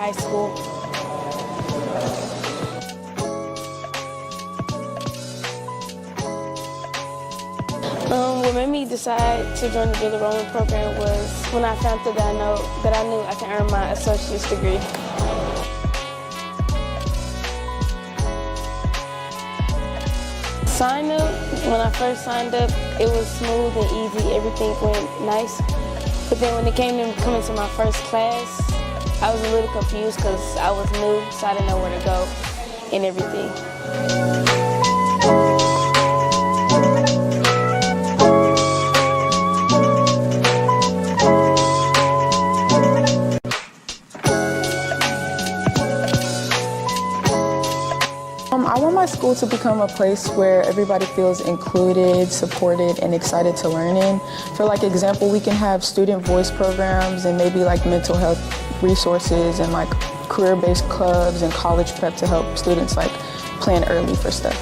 high school. What made me decide to join the dual enrollment program was when I found out that I knew I can earn my associate's degree. Sign up, when I first signed up, it was smooth and easy. Everything went nice. But then when it came to coming to my first class, I was a little confused because I was new, so I didn't know where to go and everything. I want my school to become a place where everybody feels included, supported, and excited to learn in. For like example, we can have student voice programs and maybe like mental health resources and like career-based clubs and college prep to help students like plan early for stuff.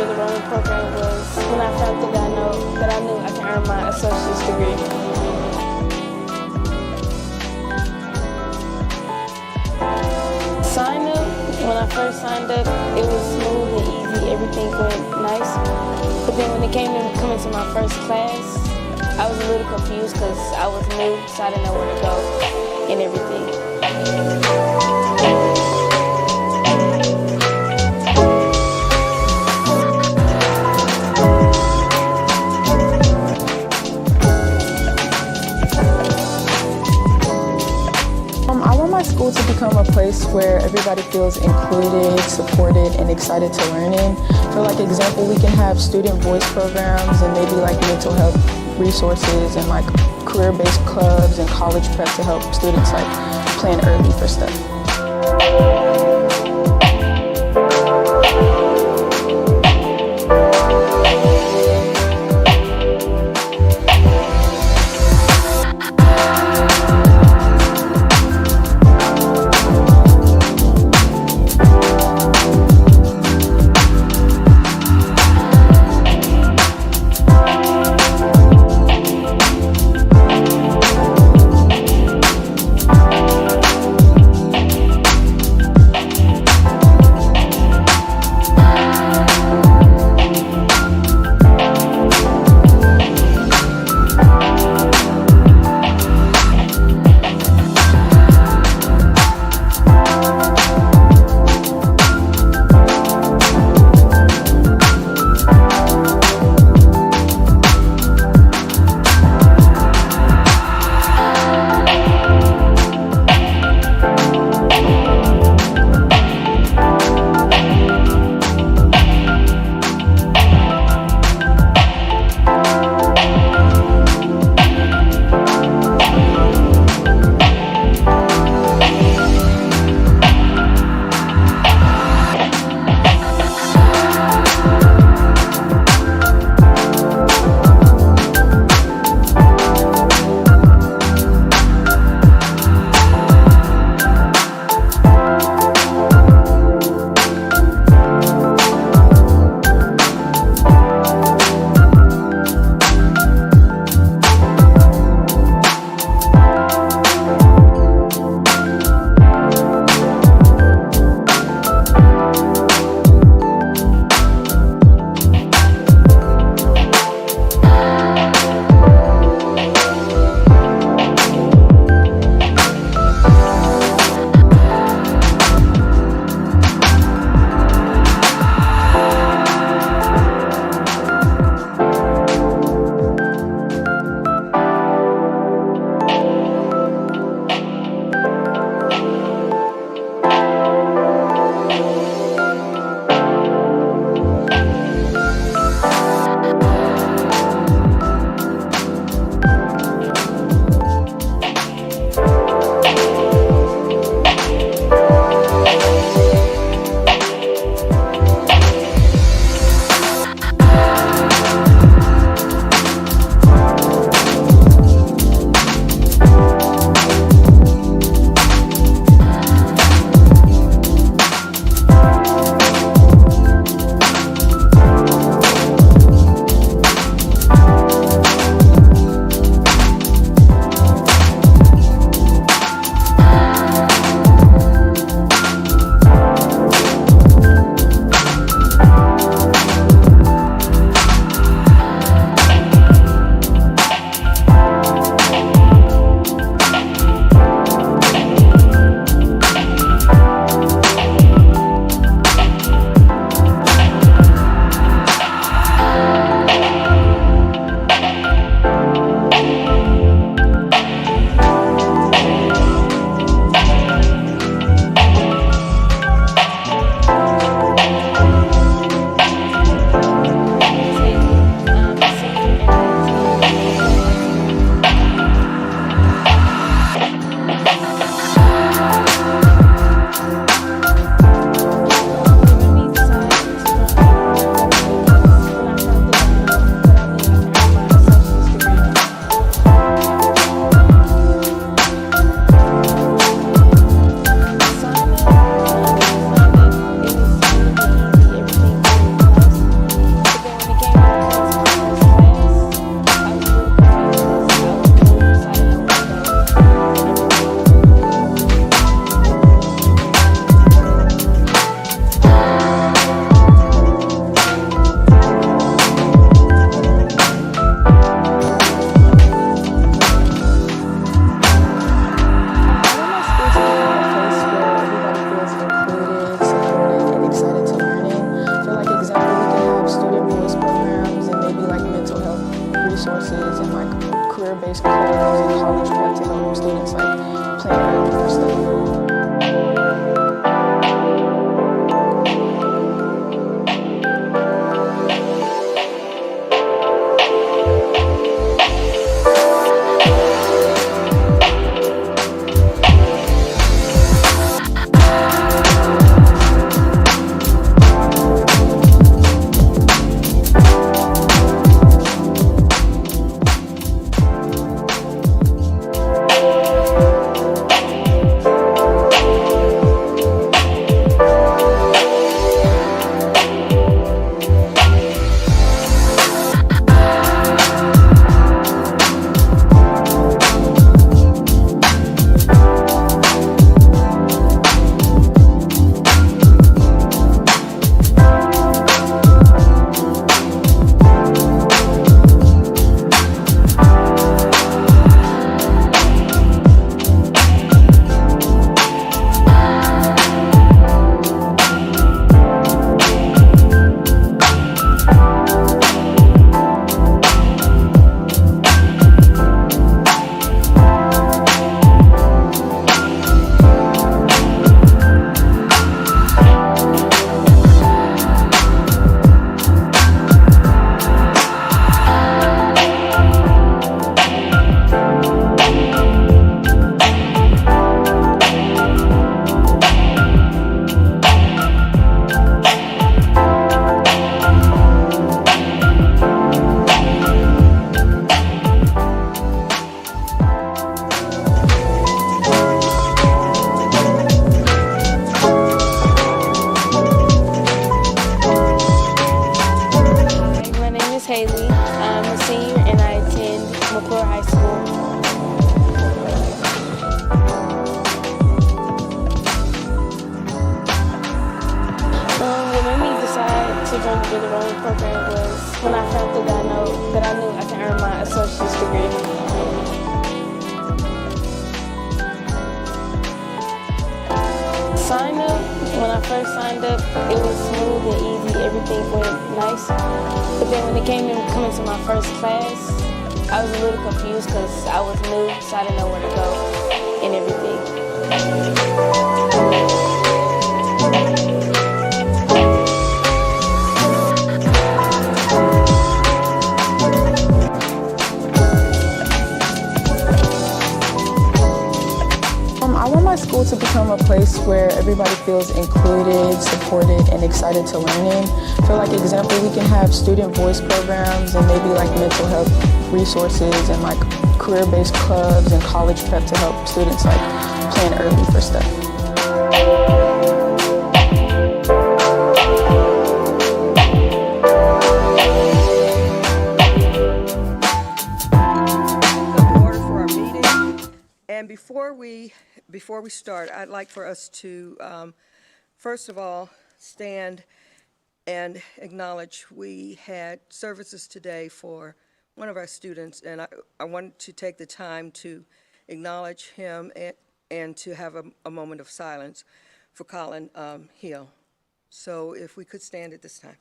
the rowing program was when I found that I knew I can earn my associate's degree. Sign up, when I first signed up, it was smooth and easy, everything went nice. But then when it came to coming to my first class, I was a little confused because I was new, so I didn't know where to go and everything. I want my school to become a place where everybody feels included, supported, and excited to learn in. For like example, we can have student voice programs and maybe like mental health resources and like career-based clubs and college prep to help students like plan early for stuff. joined the Good Learning Program was when I found that I knew I can earn my associate's degree. Sign up, when I first signed up, it was smooth and easy, everything went nice. But then when it came to coming to my first class, I was a little confused because I was new, so I didn't know where to go and everything. I want my school to become a place where everybody feels included, supported, and excited to learn in. For like example, we can have student voice programs and maybe like mental health resources and like career-based clubs and college prep to help students like plan early for stuff. And before we start, I'd like for us to, first of all, stand and acknowledge we had services today for one of our students, and I wanted to take the time to acknowledge him and to have a moment of silence for Colin Hill. So if we could stand at this time.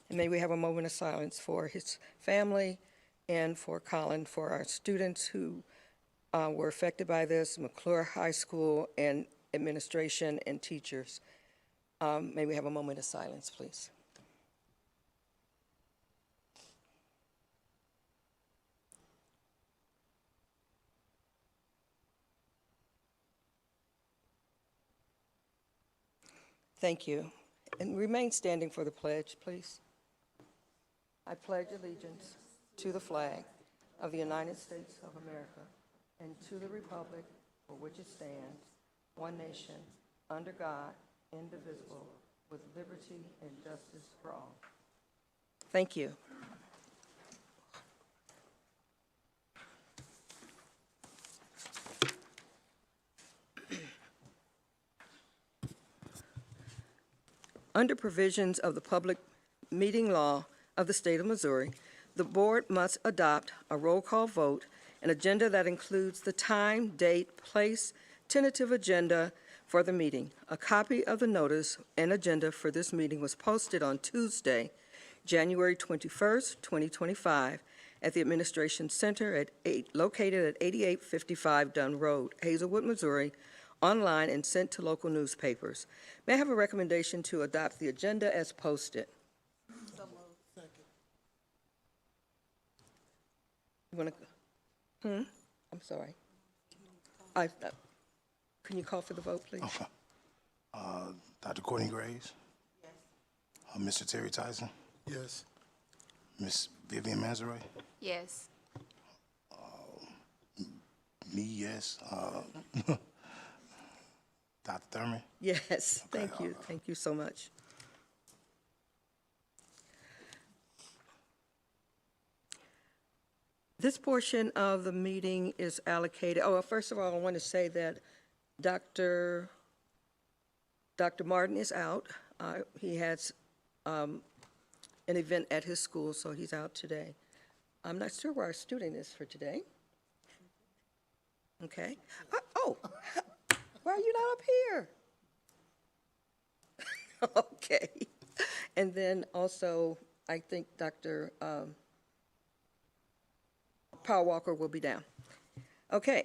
And may we have a moment of silence for his family and for Colin, for our students who were affected by this, McClure High School and administration and teachers. May we have a moment of silence, please. Thank you. And remain standing for the pledge, please. I pledge allegiance to the flag of the United States of America and to the republic for which it stands, one nation, under God, indivisible, with liberty and justice for all. Thank you. Under provisions of the public meeting law of the state of Missouri, the board must adopt a roll call vote, an agenda that includes the time, date, place, tentative agenda for the meeting. A copy of the notice and agenda for this meeting was posted on Tuesday, January 21st, 2025, at the Administration Center located at 8855 Dunn Road, Hazelwood, Missouri, online and sent to local newspapers. May I have a recommendation to adopt the agenda as posted? You want to? I'm sorry. Can you call for the vote, please? Okay. Dr. Courtney Graves? Yes. Mr. Terry Tyson? Yes. Miss Vivian Mazeray? Yes. Me, yes. Dr. Thurman? Yes, Okay, thank you. Thank you so much. This portion of the meeting is allocated, first of all, I want to say that Dr. Martin is out. He has an event at his school, so he's out today. I'm not sure where our student is for today. Okay. Why are you not up here? Okay. And then also, I think Dr. Paul Walker will be down. Okay,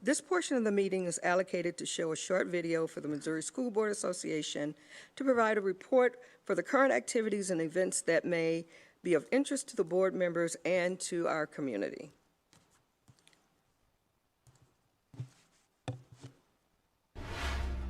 this portion of the meeting is allocated to show a short video for the Missouri School Board Association to provide a report for the current activities and events that may be of interest to the board members and to our community.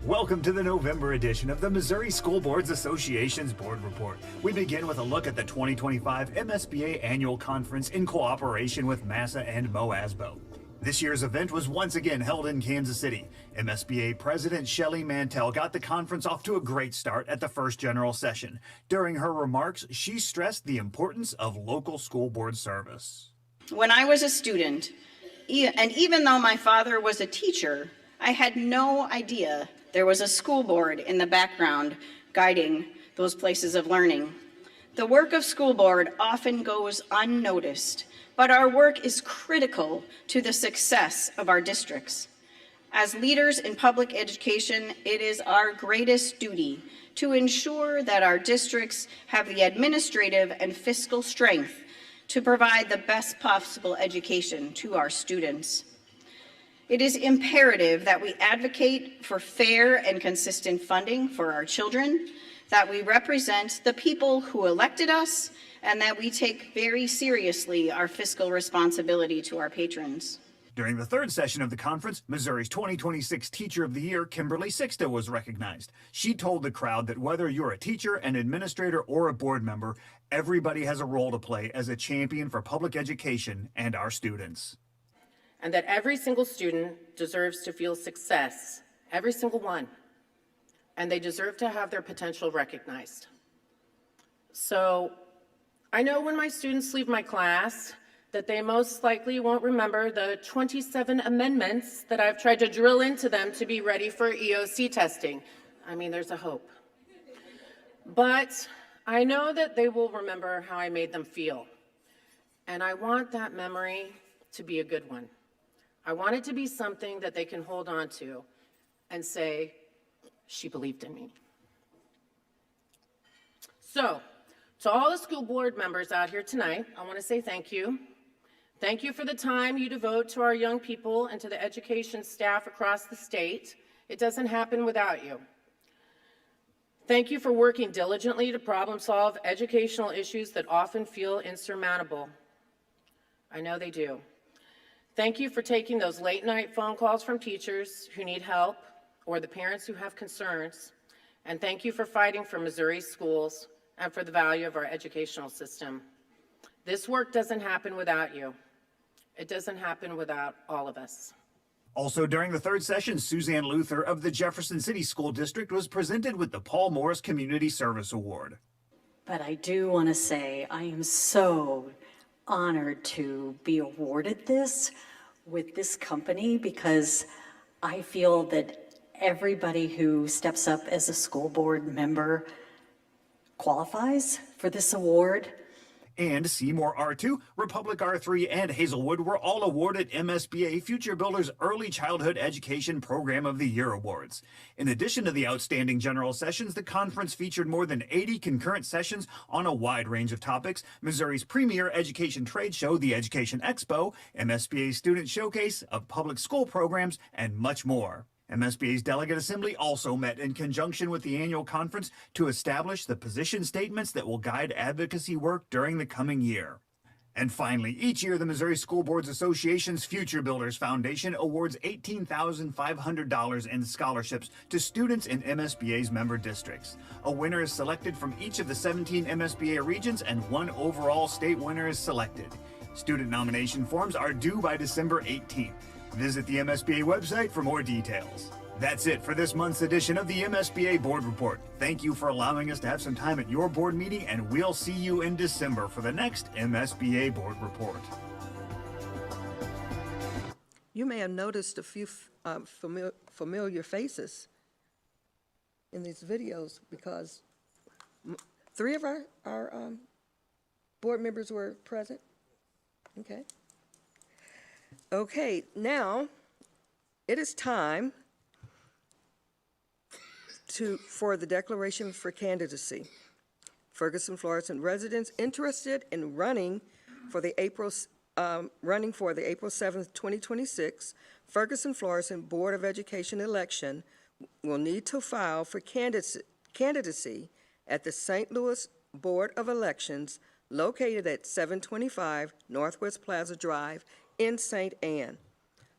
Welcome to the November edition of the Missouri School Boards Association's Board Report. We begin with a look at the 2025 MSBA Annual Conference in cooperation with MASA and MOASBO. This year's event was once again held in Kansas City. MSBA President Shelley Mantell got the conference off to a great start at the first general session. During her remarks, she stressed the importance of local school board service. When I was a student, And even though my father was a teacher, I had no idea there was a school board in the background guiding those places of learning. The work of school board often goes unnoticed, but our work is critical to the success of our districts. As leaders in public education, it is our greatest duty to ensure that our districts have the administrative and fiscal strength to provide the best possible education to our students. It is imperative that we advocate for fair and consistent funding for our children, that we represent the people who elected us, and that we take very seriously our fiscal responsibility to our patrons. During the third session of the conference, Missouri's 2026 Teacher of the Year, Kimberly Sixta, was recognized. She told the crowd that whether you're a teacher, an administrator, or a board member, everybody has a role to play as a champion for public education and our students. And that every single student deserves to feel success, every single one, and they deserve to have their potential recognized. So I know when my students leave my class that they most likely won't remember the 27 amendments that I've tried to drill into them to be ready for EOC testing. I mean, there's a hope. But I know that they will remember how I made them feel. And I want that memory to be a good one. I want it to be something that they can hold on to and say, she believed in me. So, to all the school board members out here tonight, I want to say thank you. Thank you for the time you devote to our young people and to the education staff across the state. It doesn't happen without you. Thank you for working diligently to problem solve educational issues that often feel insurmountable. I know they do. Thank you for taking those late night phone calls from teachers who need help or the parents who have concerns. And thank you for fighting for Missouri schools and for the value of our educational system. This work doesn't happen without you. It doesn't happen without all of us. Also during the third session, Suzanne Luther of the Jefferson City School District was presented with the Paul Morris Community Service Award. But I do want to say I am so honored to be awarded this with this company because I feel that everybody who steps up as a school board member qualifies for this award. And Seymour R2, Republic R3, and Hazelwood were all awarded MSBA Future Builders Early Childhood Education Program of the Year awards. In addition to the outstanding general sessions, the conference featured more than 80 concurrent sessions on a wide range of topics: Missouri's premier education trade show, the Education Expo, MSBA Student Showcase of public school programs, and much more. MSBA's Delegate Assembly also met in conjunction with the annual conference to establish the position statements that will guide advocacy work during the coming year. And finally, each year the Missouri School Boards Association's Future Builders Foundation awards $18,500 in scholarships to students in MSBA's member districts. A winner is selected from each of the 17 MSBA regions, and one overall state winner is selected. Student nomination forms are due by December 18th. Visit the MSBA website for more details. That's it for this month's edition of the MSBA Board Report. Thank you for allowing us to have some time at your board meeting, and we'll see you in December for the next MSBA Board Report. You may have noticed a few familiar faces in these videos because 3 of our board members were present. Okay. Okay, now it is time for the declaration for candidacy. Ferguson Florissant residents interested in running for the April 7th, 2026 Ferguson Florissant Board of Education election will need to file for candidacy at the St. Louis Board of Elections located at 725 Northwest Plaza Drive in St. Anne.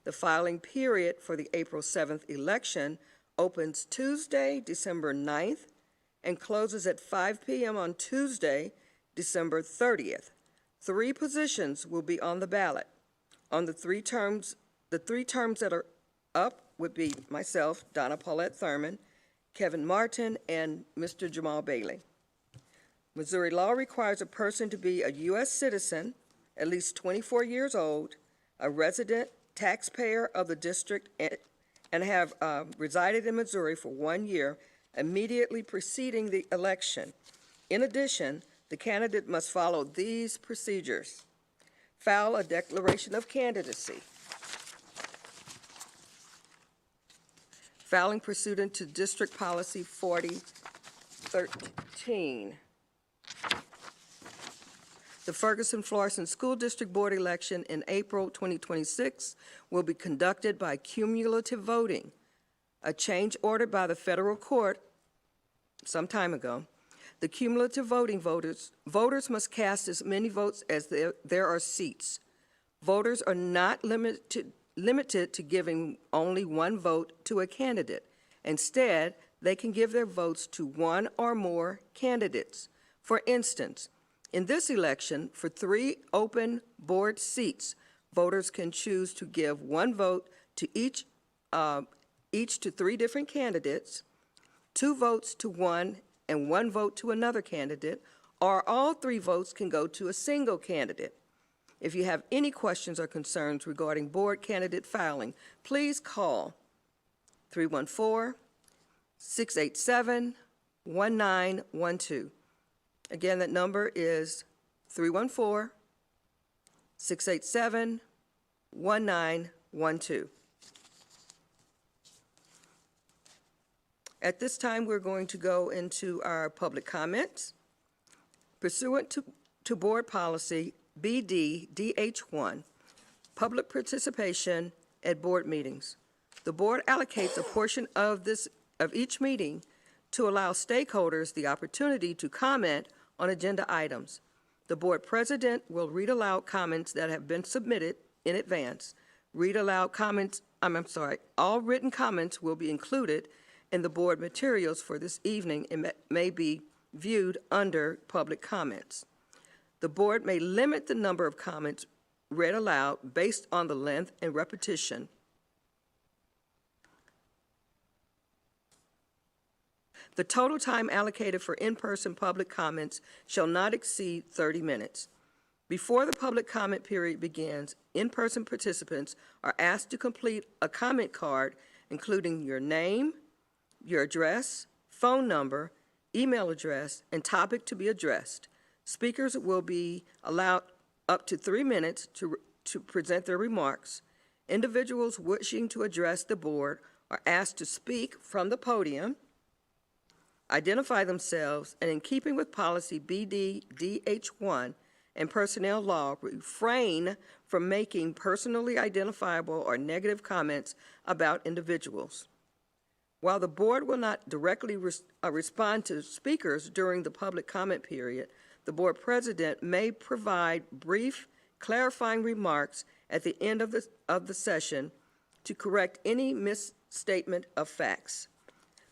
The filing period for the April 7th election opens Tuesday, December 9th, and closes at 5 p.m. on Tuesday, December 30th. 3 positions will be on the ballot. On the 3 terms that are up would be myself, Donna Paulette Thurman, Kevin Martin, and Mr. Jamal Bailey. Missouri law requires a person to be a U.S. citizen, at least 24 years old, a resident taxpayer of the district and have resided in Missouri for 1 year immediately preceding the election. In addition, the candidate must follow these procedures. File a declaration of candidacy. Filing pursuant to District Policy 4013. The Ferguson-Florissant School District Board election in April 2026 will be conducted by cumulative voting, a change ordered by the federal court some time ago. The cumulative voters must cast as many votes as there are seats. Voters are not limited to giving only one vote to a candidate. Instead, they can give their votes to one or more candidates. For instance, in this election, for 3 open board seats, voters can choose to give one vote to each to 3 different candidates, 2 votes to one and 1 vote to another candidate, or all 3 votes can go to a single candidate. If you have any questions or concerns regarding board candidate filing, please call 314-687-1912. Again, that number is 314-687-1912. At this time, we're going to go into our public comments. Pursuant to Board Policy BD-DH1, public participation at board meetings. The board allocates a portion of each meeting to allow stakeholders the opportunity to comment on agenda items. The board president will read aloud comments that have been submitted in advance. All written comments will be included in the board materials for this evening and may be viewed under public comments. The board may limit the number of comments read aloud based on the length and repetition. The total time allocated for in-person public comments shall not exceed 30 minutes. Before the public comment period begins, in-person participants are asked to complete a comment card including your name, your address, phone number, email address, and topic to be addressed. Speakers will be allowed up to 3 minutes to present their remarks. Individuals wishing to address the board are asked to speak from the podium, identify themselves, and in keeping with policy BD-DH1 and personnel law, refrain from making personally identifiable or negative comments about individuals. While the board will not directly respond to speakers during the public comment period, the board president may provide brief clarifying remarks at the end of the session to correct any misstatement of facts.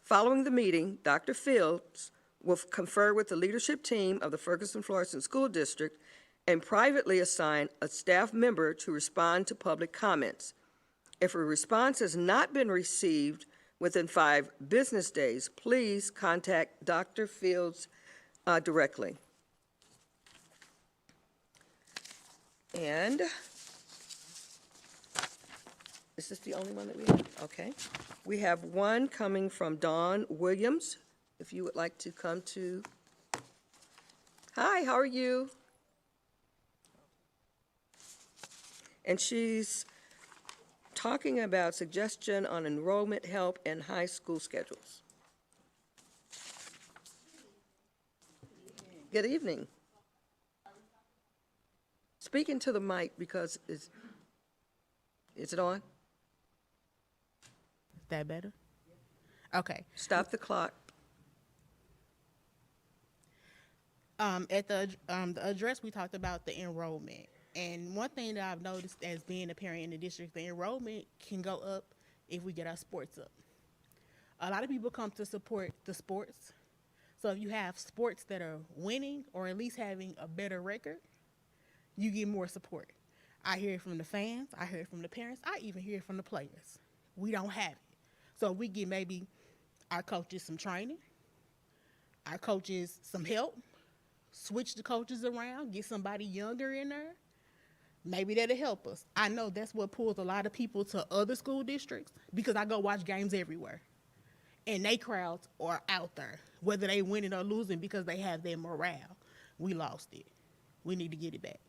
Following the meeting, Dr. Fields will confer with the leadership team of the Ferguson-Florissant School District and privately assign a staff member to respond to public comments. If a response has not been received within 5 business days, please contact Dr. Fields directly. And is this the only one that we have? Okay. We have one coming from Dawn Williams, if you would like to come to. Hi, how are you? And she's talking about suggestion on enrollment help in high school schedules. Good evening. Speak into the mic because is it on? That better? Okay. Stop the clock. At the address, we talked about the enrollment. And one thing that I've noticed as being a parent in the district, the enrollment can go up if we get our sports up. A lot of people come to support the sports. So if you have sports that are winning or at least having a better record, you get more support. I hear it from the fans. I hear it from the parents. I even hear it from the players. We don't have it. So we give maybe our coaches some training, our coaches some help, switch the coaches around, get somebody younger in there, Maybe that'll help us. I know that's what pulls a lot of people to other school districts because I go watch games everywhere. And they crowds are out there, whether they winning or losing because they have their morale. We lost it. We need to get it back.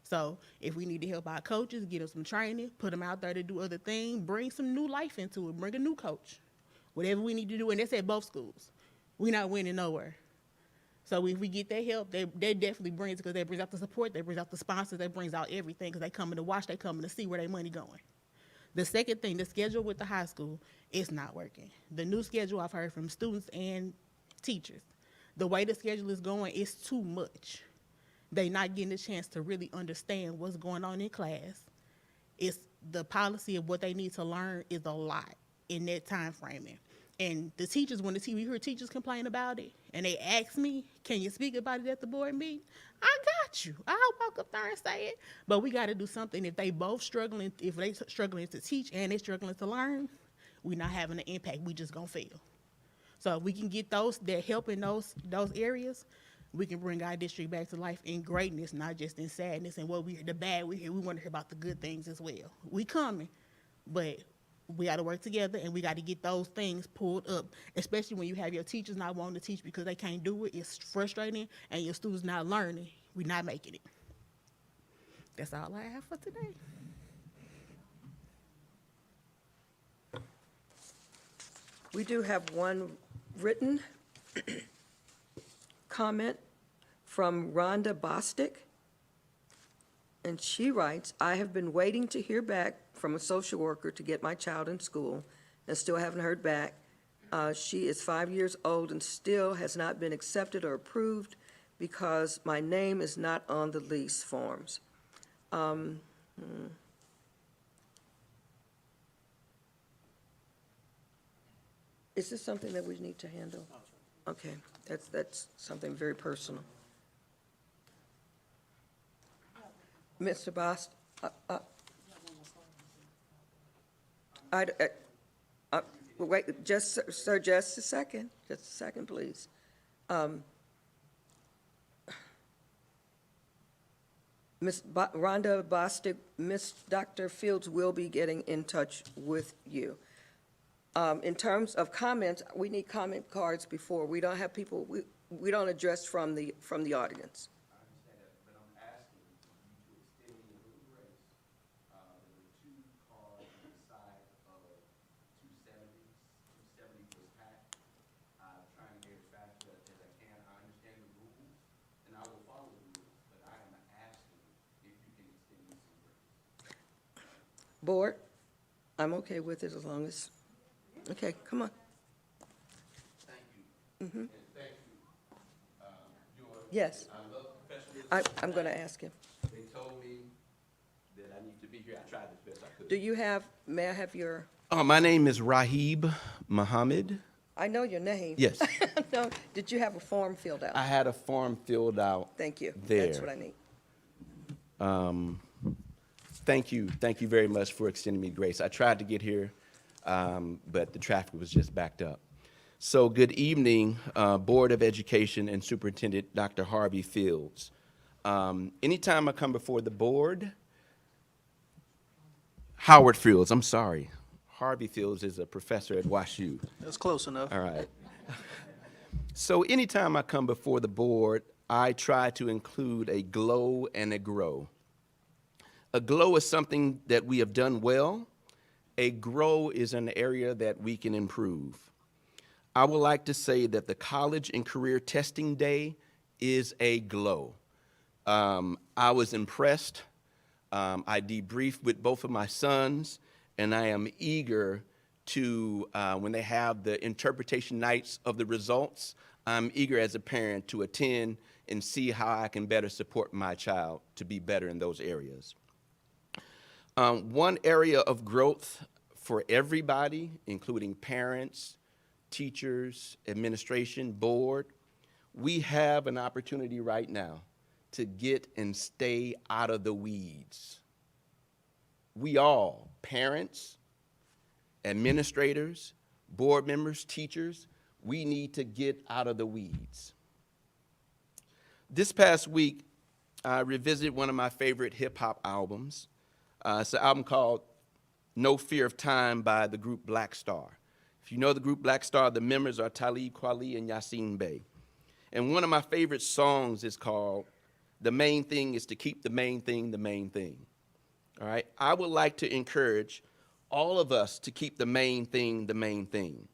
So if we need to help our coaches, get them some training, put them out there to do other things, bring some new life into it, bring a new coach. Whatever we need to do, and that's at both schools. We're not winning nowhere. So if we get that help, they definitely brings, because they brings out the support, they brings out the sponsors, they brings out everything, because they coming to watch, they coming to see where their money going. The second thing, the schedule with the high school is not working. The new schedule I've heard from students and teachers, the way the schedule is going is too much. They not getting a chance to really understand what's going on in class. It's the policy of what they need to learn is a lot in that time framing. And the teachers, when we hear teachers complain about it, and they ask me, can you speak about it at the board meeting? I got you. I'll walk up there and say it. But we got to do something. If they both struggling, if they struggling to teach and they struggling to learn, we're not having an impact. We just going to fail. So if we can get those that help in those areas, we can bring our district back to life in greatness, not just in sadness and what we hear, the bad we hear. We want to hear about the good things as well. We coming, but we got to work together, and we got to get those things pulled up, especially when you have your teachers not wanting to teach because they can't do it. It's frustrating, and your students not learning. We're not making it. That's all I have for today. We do have one written comment from Rhonda Bostic. And she writes, I have been waiting to hear back from a social worker to get my child in school and still haven't heard back. She is 5 years old and still has not been accepted or approved because my name is not on the lease forms. Is this something that we need to handle? Okay, that's something very personal. Mr. Bost, wait, sir, just a second, please. Ms. Rhonda Bostic, Dr. Fields will be getting in touch with you. In terms of comments, we need comment cards before. We don't have people, we don't address from the audience. Board, I'm okay with it as long as, okay, come on. Thank you. Mm-hmm. And thank you. Yes. I love professionalism. I'm going to ask him. They told me that I need to be here. I tried as best I could. Do you have, may I have your, My name is Rahib Muhammad. I know your name. Yes. No, did you have a form filled out? I had a form filled out. Thank you. There. That's what I need. Thank you very much for extending me grace. I tried to get here, but the traffic was just backed up. So good evening, Board of Education and Superintendent Dr. Harvey Fields. Anytime I come before the board, Howard Fields, I'm sorry. Harvey Fields is a professor at WashU. That's close enough. All right. So anytime I come before the board, I try to include a glow and a grow. A glow is something that we have done well. A grow is an area that we can improve. I would like to say that the College and Career Testing Day is a glow. I was impressed. I debriefed with both of my sons, and I am eager to, when they have the interpretation nights of the results, I'm eager as a parent to attend and see how I can better support my child to be better in those areas. One area of growth for everybody, including parents, teachers, administration, board, we have an opportunity right now to get and stay out of the weeds. We all, parents, administrators, board members, teachers, we need to get out of the weeds. This past week, I revisited one of my favorite hip-hop albums. It's an album called No Fear of Time by the group Black Star. If you know the group Black Star, the members are Talib Kweli and Yasin Bey. And one of my favorite songs is called The Main Thing is to Keep the Main Thing the Main Thing. All right? I would like to encourage all of us to keep the main thing the main thing.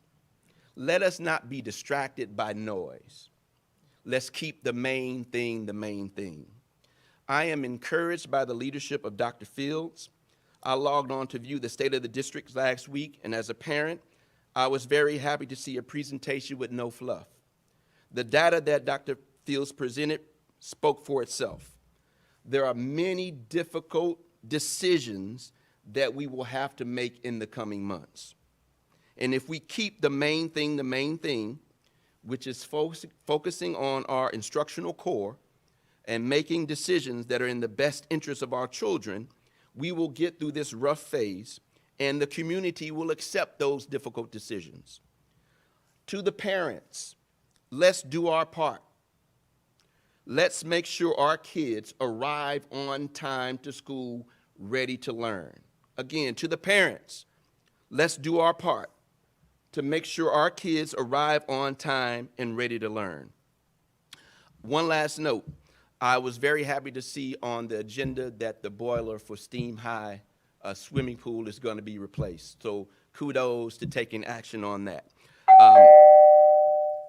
Let us not be distracted by noise. Let's keep the main thing the main thing. I am encouraged by the leadership of Dr. Fields. I logged on to view the state of the district last week, and as a parent, I was very happy to see a presentation with no fluff. The data that Dr. Fields presented spoke for itself. There are many difficult decisions that we will have to make in the coming months. And if we keep the main thing, which is focusing on our instructional core and making decisions that are in the best interest of our children, we will get through this rough phase and the community will accept those difficult decisions. To the parents, let's do our part. Let's make sure our kids arrive on time to school ready to learn. Again, to the parents, let's do our part to make sure our kids arrive on time and ready to learn. One last note, I was very happy to see on the agenda that the boiler for Steam High swimming pool is going to be replaced. So kudos to taking action on that.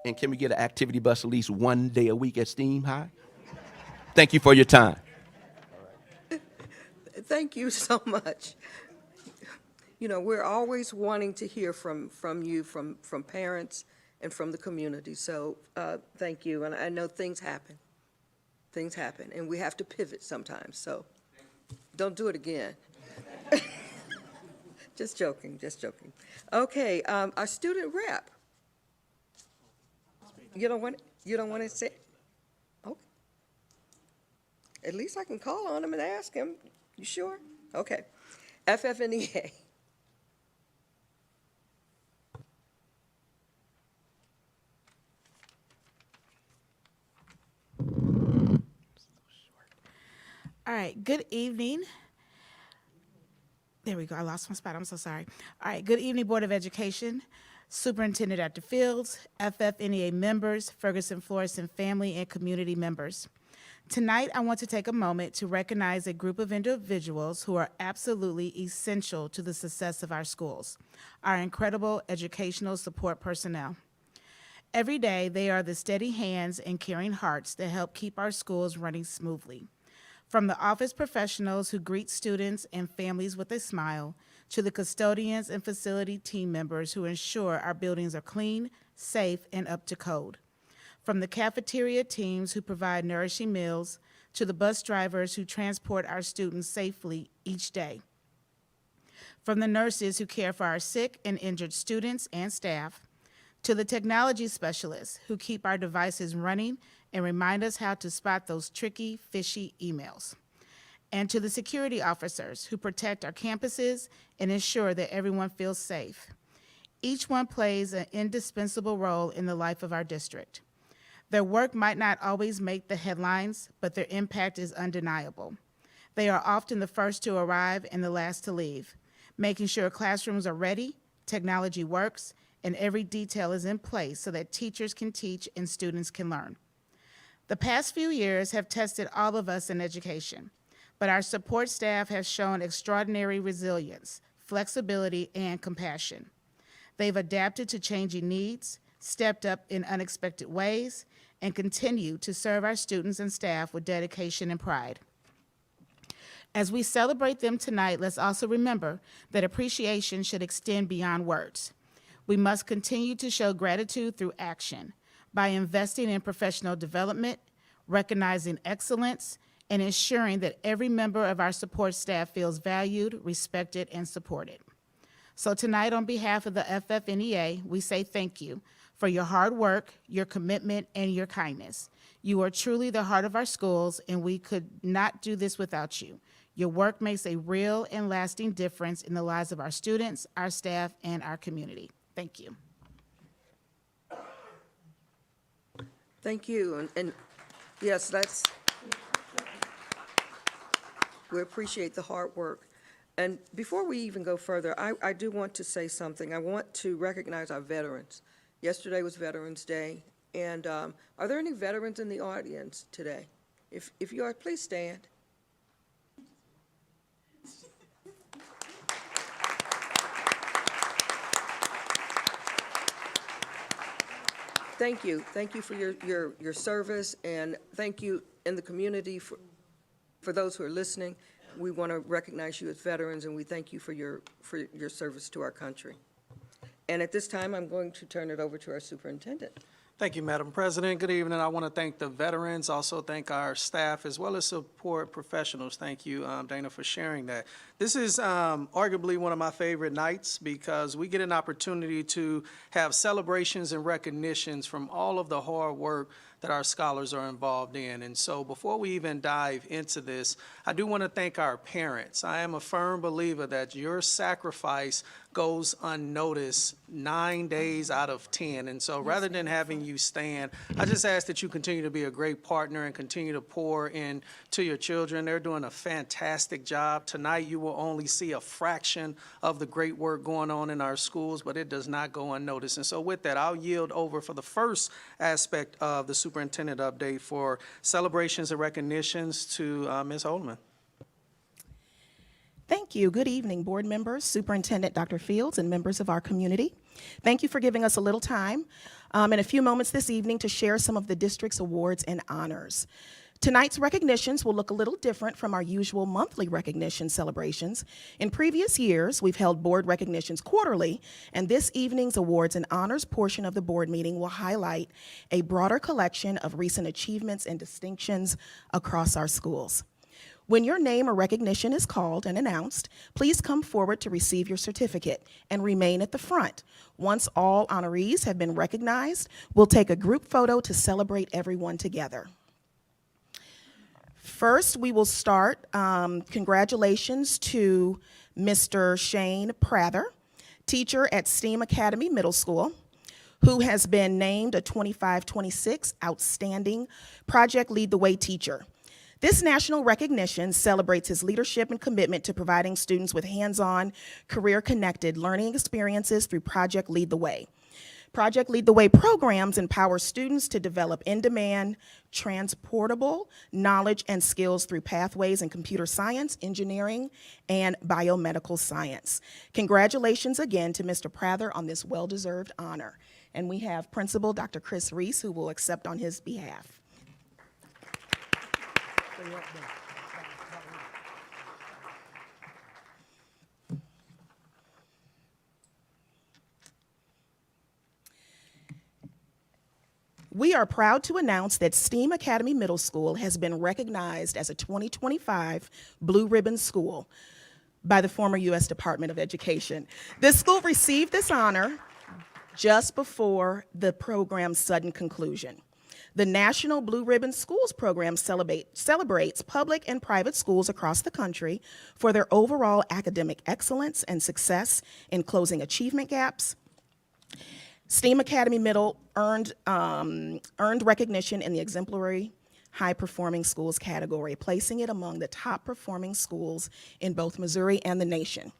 And can we get an activity bus at least one day a week at Steam High? Thank you for your time. Thank you so much. You know, we're always wanting to hear from you, from parents and from the community. So thank you. And I know things happen. Things happen, and we have to pivot sometimes. So don't do it again. Just joking, just joking. Okay, our student rep. You don't want to say? Okay. At least I can call on him and ask him. You sure? Okay. FFNEA. All right, good evening. There we go, I lost my spot, I'm so sorry. All right, good evening, Board of Education, Superintendent Dr. Fields, FFNEA members, Ferguson Florissant family, and community members. Tonight, I want to take a moment to recognize a group of individuals who are absolutely essential to the success of our schools, our incredible educational support personnel. Every day, they are the steady hands and caring hearts that help keep our schools running smoothly. From the office professionals who greet students and families with a smile, to the custodians and facility team members who ensure our buildings are clean, safe, and up to code. From the cafeteria teams who provide nourishing meals, to the bus drivers who transport our students safely each day. From the nurses who care for our sick and injured students and staff, to the technology specialists who keep our devices running and remind us how to spot those tricky, fishy emails. And to the security officers who protect our campuses and ensure that everyone feels safe. Each one plays an indispensable role in the life of our district. Their work might not always make the headlines, but their impact is undeniable. They are often the first to arrive and the last to leave, making sure classrooms are ready, technology works, and every detail is in place so that teachers can teach and students can learn. The past few years have tested all of us in education, but our support staff has shown extraordinary resilience, flexibility, and compassion. They've adapted to changing needs, stepped up in unexpected ways, and continue to serve our students and staff with dedication and pride. As we celebrate them tonight, let's also remember that appreciation should extend beyond words. We must continue to show gratitude through action by investing in professional development, recognizing excellence, and ensuring that every member of our support staff feels valued, respected, and supported. So tonight, on behalf of the FFNEA, we say thank you for your hard work, your commitment, and your kindness. You are truly the heart of our schools, and we could not do this without you. Your work makes a real and lasting difference in the lives of our students, our staff, and our community. Thank you. Thank you. And yes, We appreciate the hard work. And before we even go further, I do want to say something. I want to recognize our veterans. Yesterday was Veterans Day, and are there any veterans in the audience today? If you are, please stand. Thank you. Thank you for your service, and thank you in the community for those who are listening. We want to recognize you as veterans, and we thank you for your service to our country. And at this time, I'm going to turn it over to our superintendent. Thank you, Madam President. Good evening. I want to thank the veterans, also thank our staff, as well as support professionals. Thank you, Dana, for sharing that. This is arguably one of my favorite nights because we get an opportunity to have celebrations and recognitions from all of the hard work that our scholars are involved in. And so before we even dive into this, I do want to thank our parents. I am a firm believer that your sacrifice goes unnoticed 9 days out of 10. And so rather than having you stand, I just ask that you continue to be a great partner and continue to pour in to your children. They're doing a fantastic job. Tonight you will only see a fraction of the great work going on in our schools, but it does not go unnoticed. And so with that, I'll yield over for the first aspect of the superintendent update for celebrations and recognitions to Ms. Holman. Thank you. Good evening, board members, Superintendent Dr. Fields, and members of our community. Thank you for giving us a little time in a few moments this evening to share some of the district's awards and honors. Tonight's recognitions will look a little different from our usual monthly recognition celebrations. In previous years, we've held board recognitions quarterly, and this evening's awards and honors portion of the board meeting will highlight a broader collection of recent achievements and distinctions across our schools. When your name or recognition is called and announced, please come forward to receive your certificate and remain at the front. Once all honorees have been recognized, we'll take a group photo to celebrate everyone together. First, we will start. Congratulations to Mr. Shane Prather, teacher at STEAM Academy Middle School, who has been named a 25-26 Outstanding Project Lead the Way teacher. This national recognition celebrates his leadership and commitment to providing students with hands-on, career-connected learning experiences through Project Lead the Way. Project Lead the Way programs empower students to develop in-demand, transportable knowledge and skills through pathways in computer science, engineering, and biomedical science. Congratulations again to Mr. Prather on this well-deserved honor. And we have Principal Dr. Chris Reese, who will accept on his behalf. We are proud to announce that STEAM Academy Middle School has been recognized as a 2025 Blue Ribbon School by the former U.S. Department of Education. This school received this honor just before the program's sudden conclusion. The National Blue Ribbon Schools program celebrates public and private schools across the country for their overall academic excellence and success in closing achievement gaps. STEAM Academy Middle earned recognition in the exemplary high-performing schools category, placing it among the top-performing schools in both Missouri and the nation.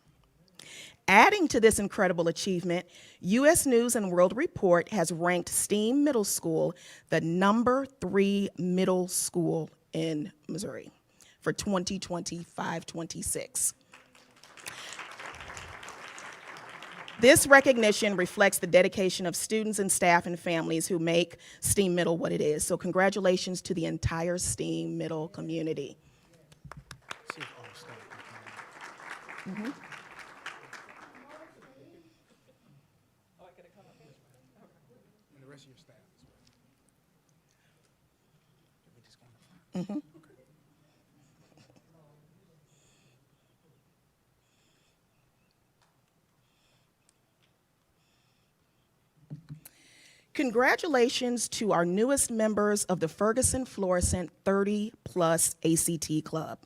Adding to this incredible achievement, U.S. News and World Report has ranked STEAM Middle School the #3 middle school in Missouri for 2025-26. This recognition reflects the dedication of students and staff and families who make STEAM Middle what it is. So congratulations to the entire STEAM Middle community. Mm-hmm. Mm-hmm. Congratulations to our newest members of the Ferguson Florissant 30+ ACT Club.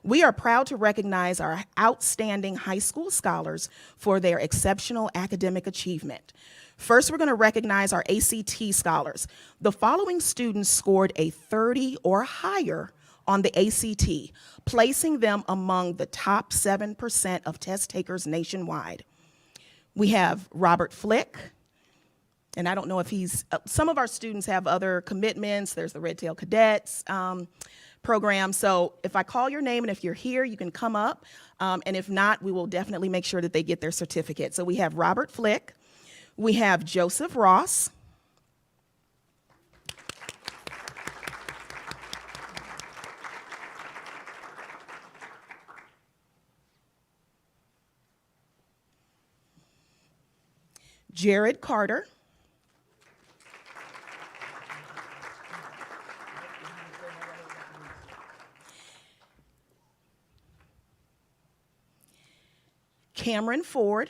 We are proud to recognize our outstanding high school scholars for their exceptional academic achievement. First, we're going to recognize our ACT scholars. The following students scored a 30 or higher on the ACT, placing them among the top 7% of test takers nationwide. We have Robert Flick, and I don't know if he's, some of our students have other commitments. There's the Red Tail Cadets program. So if I call your name and if you're here, you can come up. And if not, we will definitely make sure that they get their certificate. So we have Robert Flick. We have Joseph Ross. Jared Carter. Cameron Ford.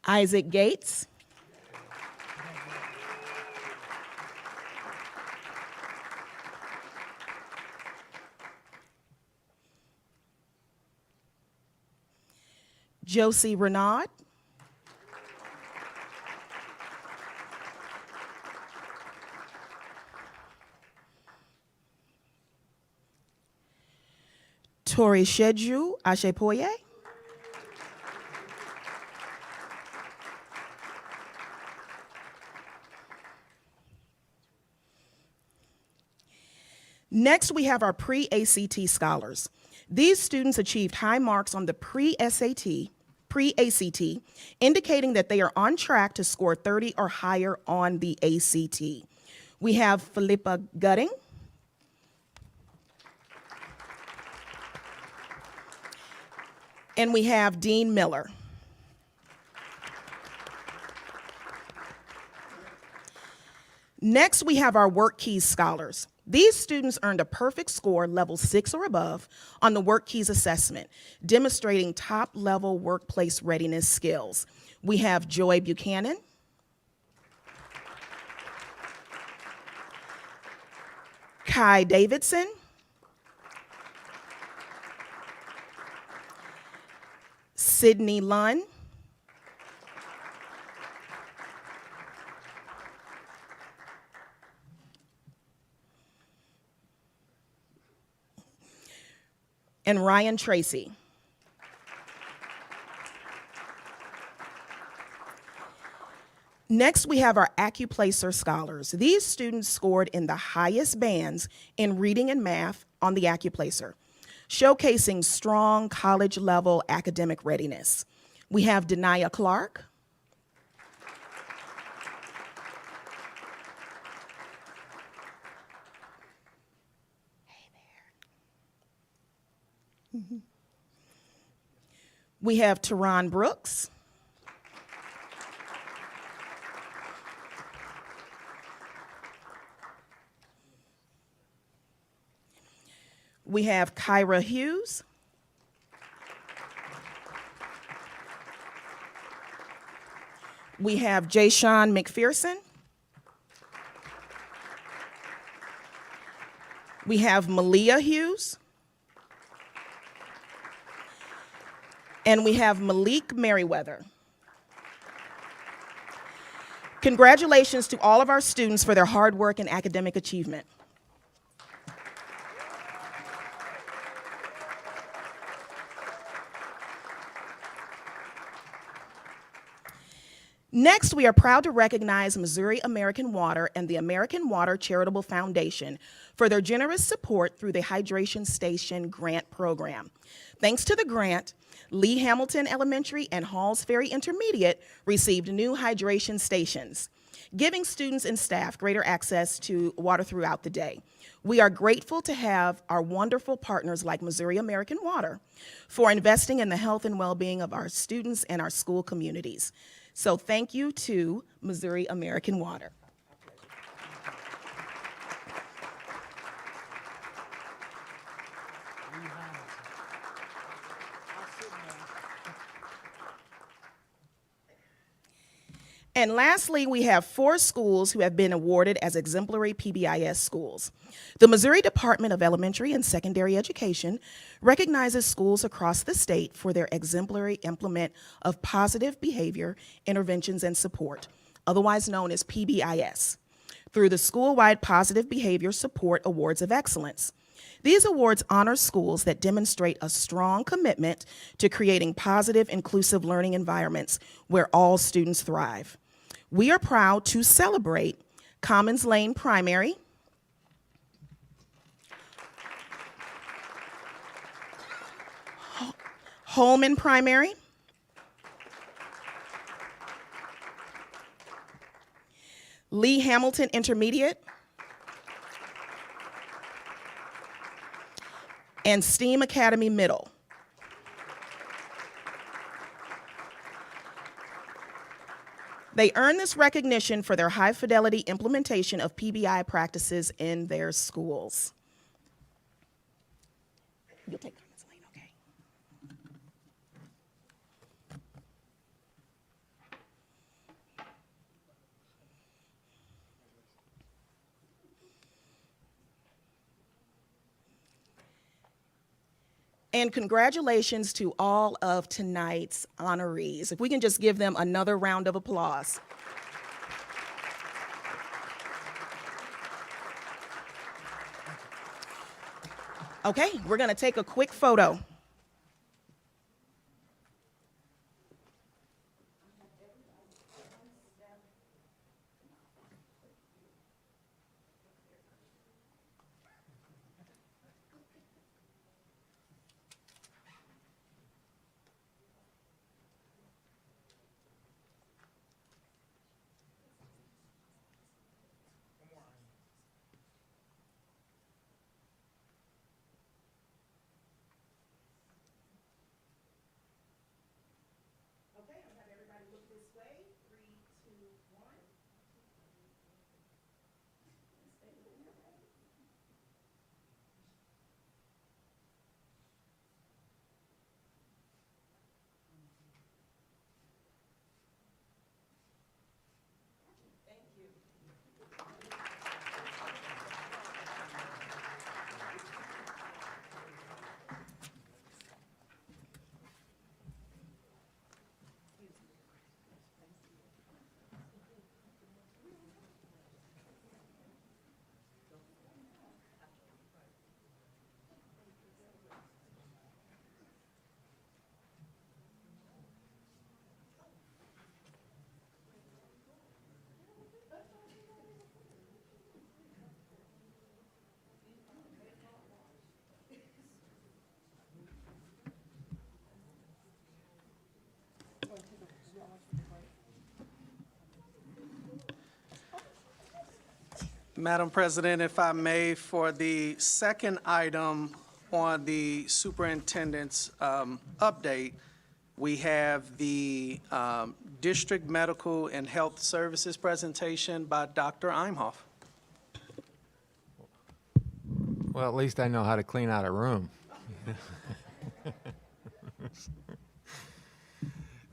Isaac Gates. Josie Renaud. Tori Sheju Ashepoye. Next, we have our pre-ACT scholars. These students achieved high marks on the pre-ACT, indicating that they are on track to score 30 or higher on the ACT. We have Philippa Gutting. And we have Dean Miller. Next, we have our WorkKeys scholars. These students earned a perfect score, level 6 or above, on the WorkKeys assessment, demonstrating top-level workplace readiness skills. We have Joy Buchanan, Kai Davidson, Sydney Lunn, and Ryan Tracy. Next, we have our AccuPlacer scholars. These students scored in the highest bands in reading and math on the AccuPlacer, showcasing strong college-level academic readiness. We have Denia Clark, we have Teron Brooks. We have Kyra Hughes. We have Jayshawn McPherson. We have Malia Hughes. And we have Malik Merriweather. Congratulations to all of our students for their hard work and academic achievement. Next, we are proud to recognize Missouri American Water and the American Water Charitable Foundation for their generous support through the Hydration Station Grant Program. Thanks to the grant, Lee Hamilton Elementary and Halls Ferry Intermediate received new hydration stations, giving students and staff greater access to water throughout the day. We are grateful to have our wonderful partners like Missouri American Water for investing in the health and well-being of our students and our school communities. So thank you to Missouri American Water. And lastly, we have 4 schools who have been awarded as exemplary PBIS schools. The Missouri Department of Elementary and Secondary Education recognizes schools across the state for their exemplary implement of positive behavior interventions and support, otherwise known as PBIS, through the School-Wide Positive Behavior Support Awards of Excellence. These awards honor schools that demonstrate a strong commitment to creating positive, inclusive learning environments where all students thrive. We are proud to celebrate Commons Lane Primary, Holman Primary, Lee Hamilton Intermediate, and STEAM Academy Middle. They earn this recognition for their high-fidelity implementation of PBI practices in their schools. You'll take Commons Lane, okay? And congratulations to all of tonight's honorees. If we can just give them another round of applause. Okay, we're gonna take a quick photo. Madam President, if I may, for the second item on the superintendent's update, we have the District Medical and Health Services presentation by Dr. Imhoff. Well, at least I know how to clean out a room.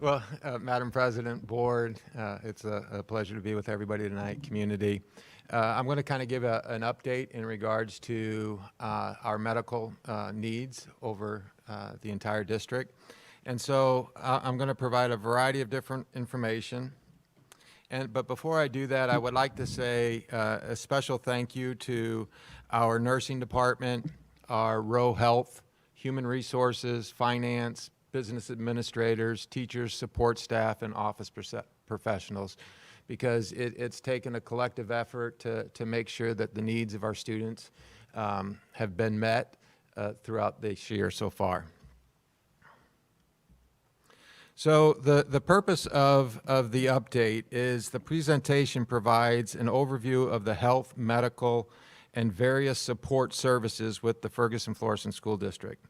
Well, Madam President, Board, it's a pleasure to be with everybody tonight, community. I'm going to kind of give an update in regards to our medical needs over the entire district. And so I'm going to provide a variety of different information. But before I do that, I would like to say a special thank you to our nursing department, our Row Health, Human Resources, Finance, business administrators, teachers, support staff, and office professionals, because it's taken a collective effort to make sure that the needs of our students have been met throughout this year so far. So the purpose of the update is the presentation provides an overview of the health, medical, and various support services with the Ferguson-Florissant School District.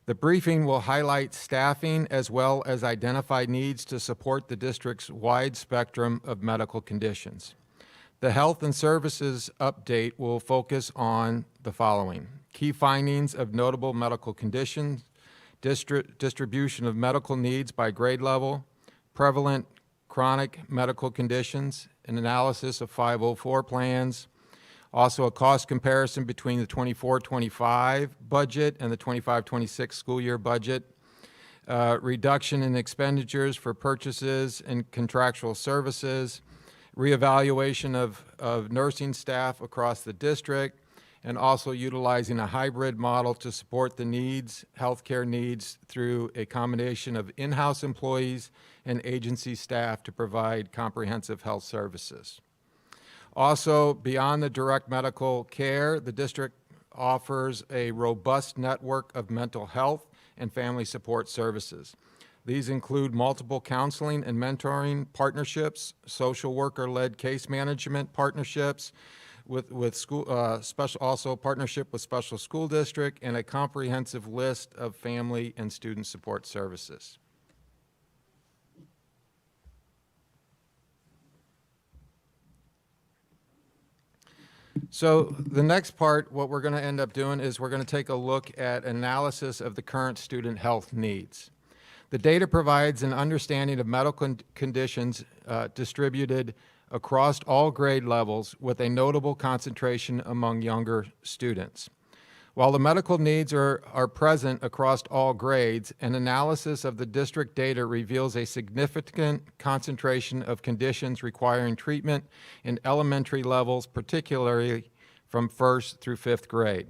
The briefing will highlight staffing as well as identified needs to support the district's wide spectrum of medical conditions. The health and services update will focus on the following: key findings of notable medical conditions, distribution of medical needs by grade level, prevalent chronic medical conditions, an analysis of 504 plans, also a cost comparison between the 24-25 budget and the 25-26 school year budget, reduction in expenditures for purchases and contractual services, reevaluation of nursing staff across the district, and also utilizing a hybrid model to support the needs, healthcare needs, through a combination of in-house employees and agency staff to provide comprehensive health services. Also, beyond the direct medical care, the district offers a robust network of mental health and family support services. These include multiple counseling and mentoring partnerships, social worker-led case management partnerships, with school, also partnership with special school district, and a comprehensive list of family and student support services. So the next part, what we're going to end up doing is we're going to take a look at analysis of the current student health needs. The data provides an understanding of medical conditions distributed across all grade levels, with a notable concentration among younger students. While the medical needs are present across all grades, an analysis of the district data reveals a significant concentration of conditions requiring treatment in elementary levels, particularly from 1st through 5th grade.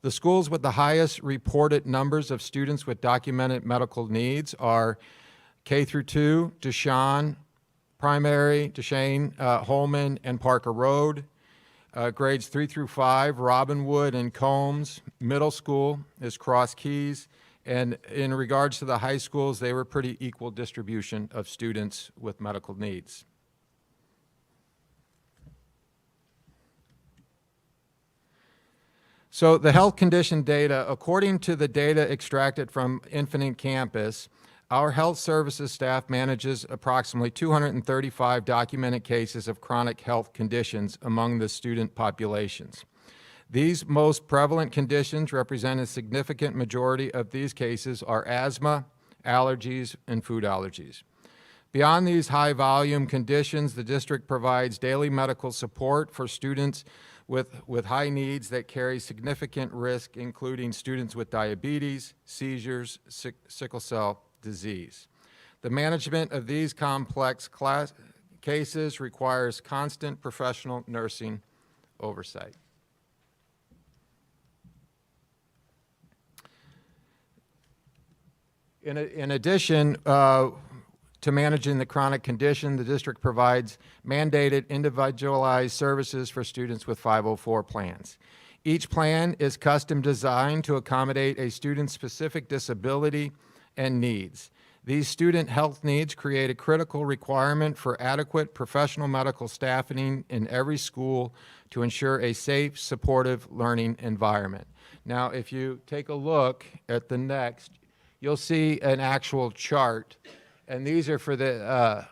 The schools with the highest reported numbers of students with documented medical needs are K through 2, Deshaun Primary, Duchesne, Holman, and Parker Road. Grades 3 through 5, Robinwood and Combs. Middle school is Cross Keys. And in regards to the high schools, they were pretty equal distribution of students with medical needs. So the health condition data, according to the data extracted from Infinite Campus, our health services staff manages approximately 235 documented cases of chronic health conditions among the student populations. These most prevalent conditions represent a significant majority of these cases are asthma, allergies, and food allergies. Beyond these high-volume conditions, the district provides daily medical support for students with high needs that carry significant risk, including students with diabetes, seizures, sickle cell disease. The management of these complex cases requires constant professional nursing oversight. In addition to managing the chronic condition, the district provides mandated individualized services for students with 504 plans. Each plan is custom designed to accommodate a student's specific disability and needs. These student health needs create a critical requirement for adequate professional medical staffing in every school to ensure a safe, supportive learning environment. Now, if you take a look at the next, you'll see an actual chart, and these are for the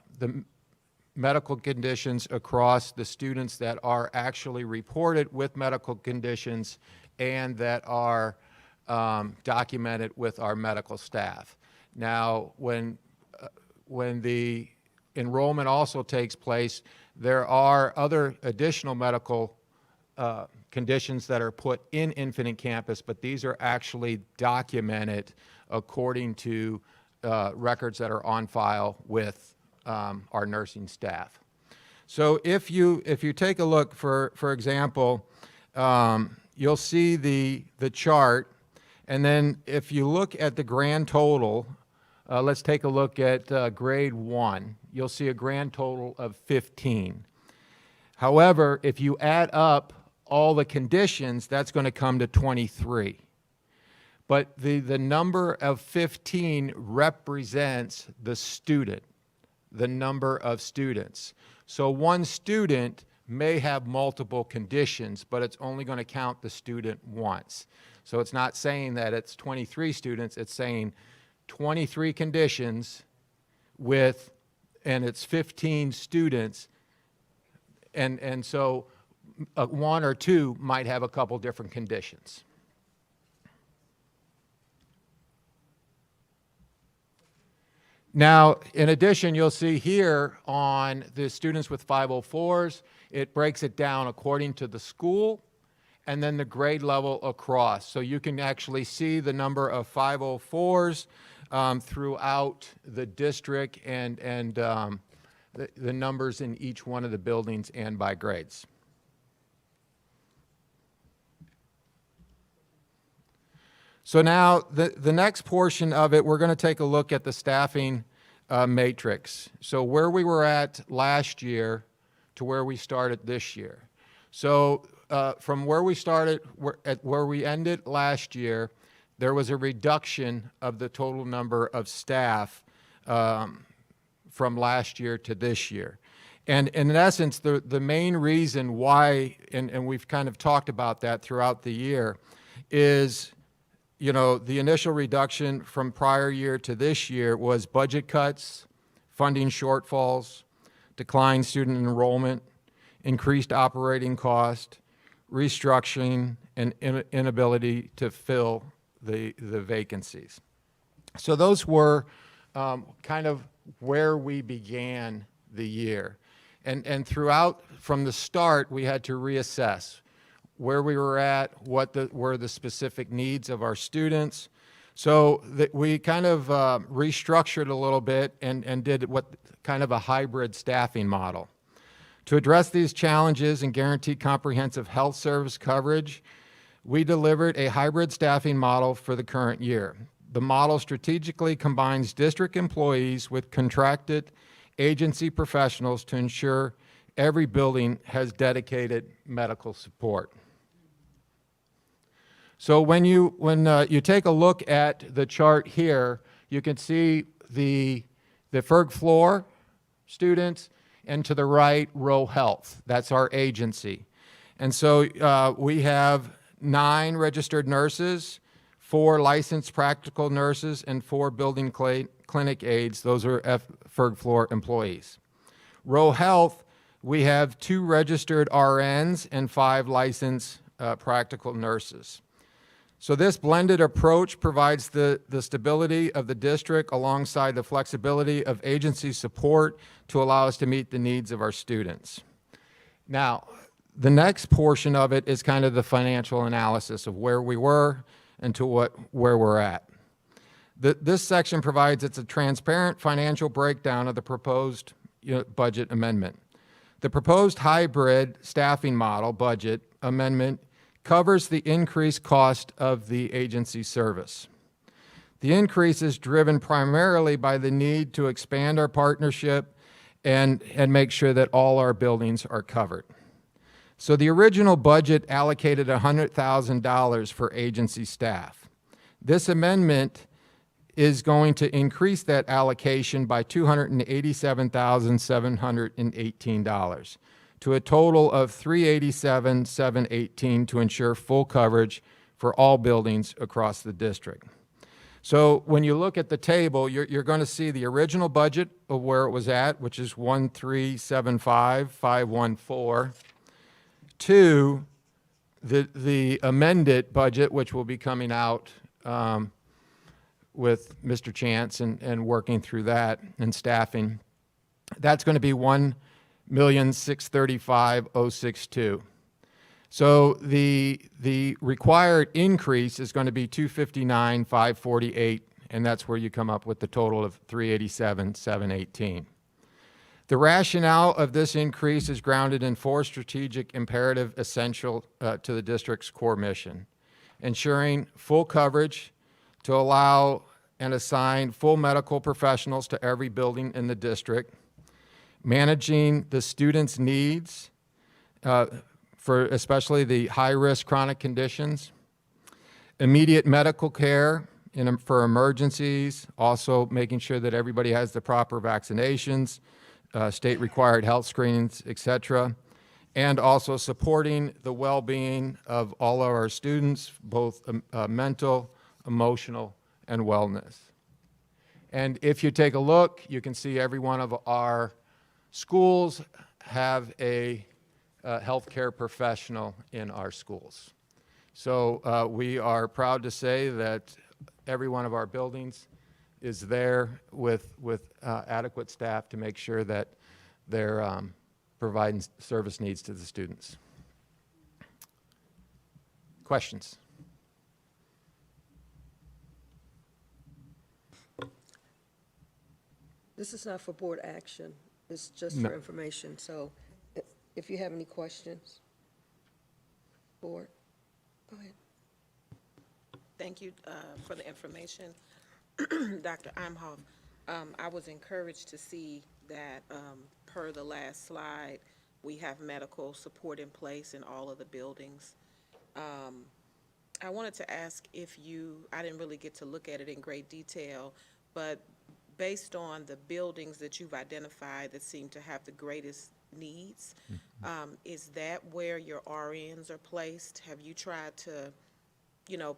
medical conditions across the students that are actually reported with medical conditions and that are documented with our medical staff. Now, when the enrollment also takes place, there are other additional medical conditions that are put in Infinite Campus, but these are actually documented according to records that are on file with our nursing staff. So if you take a look, for example, you'll see the chart. And then if you look at the grand total, let's take a look at grade 1. You'll see a grand total of 15. However, if you add up all the conditions, that's going to come to 23. But the number of 15 represents the student, the number of students. So one student may have multiple conditions, but it's only going to count the student once. So it's not saying that it's 23 students, it's saying 23 conditions and it's 15 students, and so one or two might have a couple different conditions. Now, in addition, you'll see here on the students with 504s, it breaks it down according to the school and then the grade level across. So you can actually see the number of 504s throughout the district and the numbers in each one of the buildings and by grades. So now the next portion of it, we're going to take a look at the staffing matrix. So where we were at last year to where we started this year. So from where we started, where we ended last year, there was a reduction of the total number of staff from last year to this year. And in essence, the main reason why, and we've kind of talked about that throughout the year, is the initial reduction from prior year to this year was budget cuts, funding shortfalls, declined student enrollment, increased operating cost, restructuring, and inability to fill the vacancies. So those were kind of where we began the year. And throughout, from the start, we had to reassess where we were at, what were the specific needs of our students. So that we kind of restructured a little bit and did what kind of a hybrid staffing model. To address these challenges and guarantee comprehensive health service coverage, we delivered a hybrid staffing model for the current year. The model strategically combines district employees with contracted agency professionals to ensure every building has dedicated medical support. So when you take a look at the chart here, you can see the Ferg floor students, and to the right, Row Health. That's our agency. And so we have 9 registered nurses, 4 licensed practical nurses, and 4 building clinic aides. Those are Ferg floor employees. Row Health, we have 2 registered RNs and 5 licensed practical nurses. So this blended approach provides the stability of the district alongside the flexibility of agency support to allow us to meet the needs of our students. Now, the next portion of it is kind of the financial analysis of where we were and to where we're at. This section provides a transparent financial breakdown of the proposed budget amendment. The proposed hybrid staffing model budget amendment covers the increased cost of the agency service. The increase is driven primarily by the need to expand our partnership and make sure that all our buildings are covered. So the original budget allocated $100,000 for agency staff. This amendment is going to increase that allocation by $287,718 to a total of $387,718 to ensure full coverage for all buildings across the district. So when you look at the table, you're going to see the original budget of where it was at, which is $1,375,514, to the amended budget, which will be coming out with Mr. Chance and working through that and staffing. That's going to be $1,635,062. So the required increase is going to be $259,548, and that's where you come up with the total of $387,718. The rationale of this increase is grounded in 4 strategic imperative essential to the district's core mission: ensuring full coverage to allow and assign full medical professionals to every building in the district, managing the students' needs for especially the high-risk chronic conditions, immediate medical care for emergencies, also making sure that everybody has the proper vaccinations, state-required health screenings, et cetera, and also supporting the well-being of all of our students, both mental, emotional, and wellness. And if you take a look, you can see every one of our schools have a healthcare professional in our schools. So we are proud to say that every one of our buildings is there with adequate staff to make sure that they're providing service needs to the students. Questions? This is not for board action. It's just No. for information. So if you have any questions, board, go ahead. Thank you for the information. Dr. Imhoff, I was encouraged to see that per the last slide, we have medical support in place in all of the buildings. I wanted to ask if I didn't really get to look at it in great detail, but based on the buildings that you've identified that seem to have the greatest needs, is that where your RNs are placed? Have you tried to,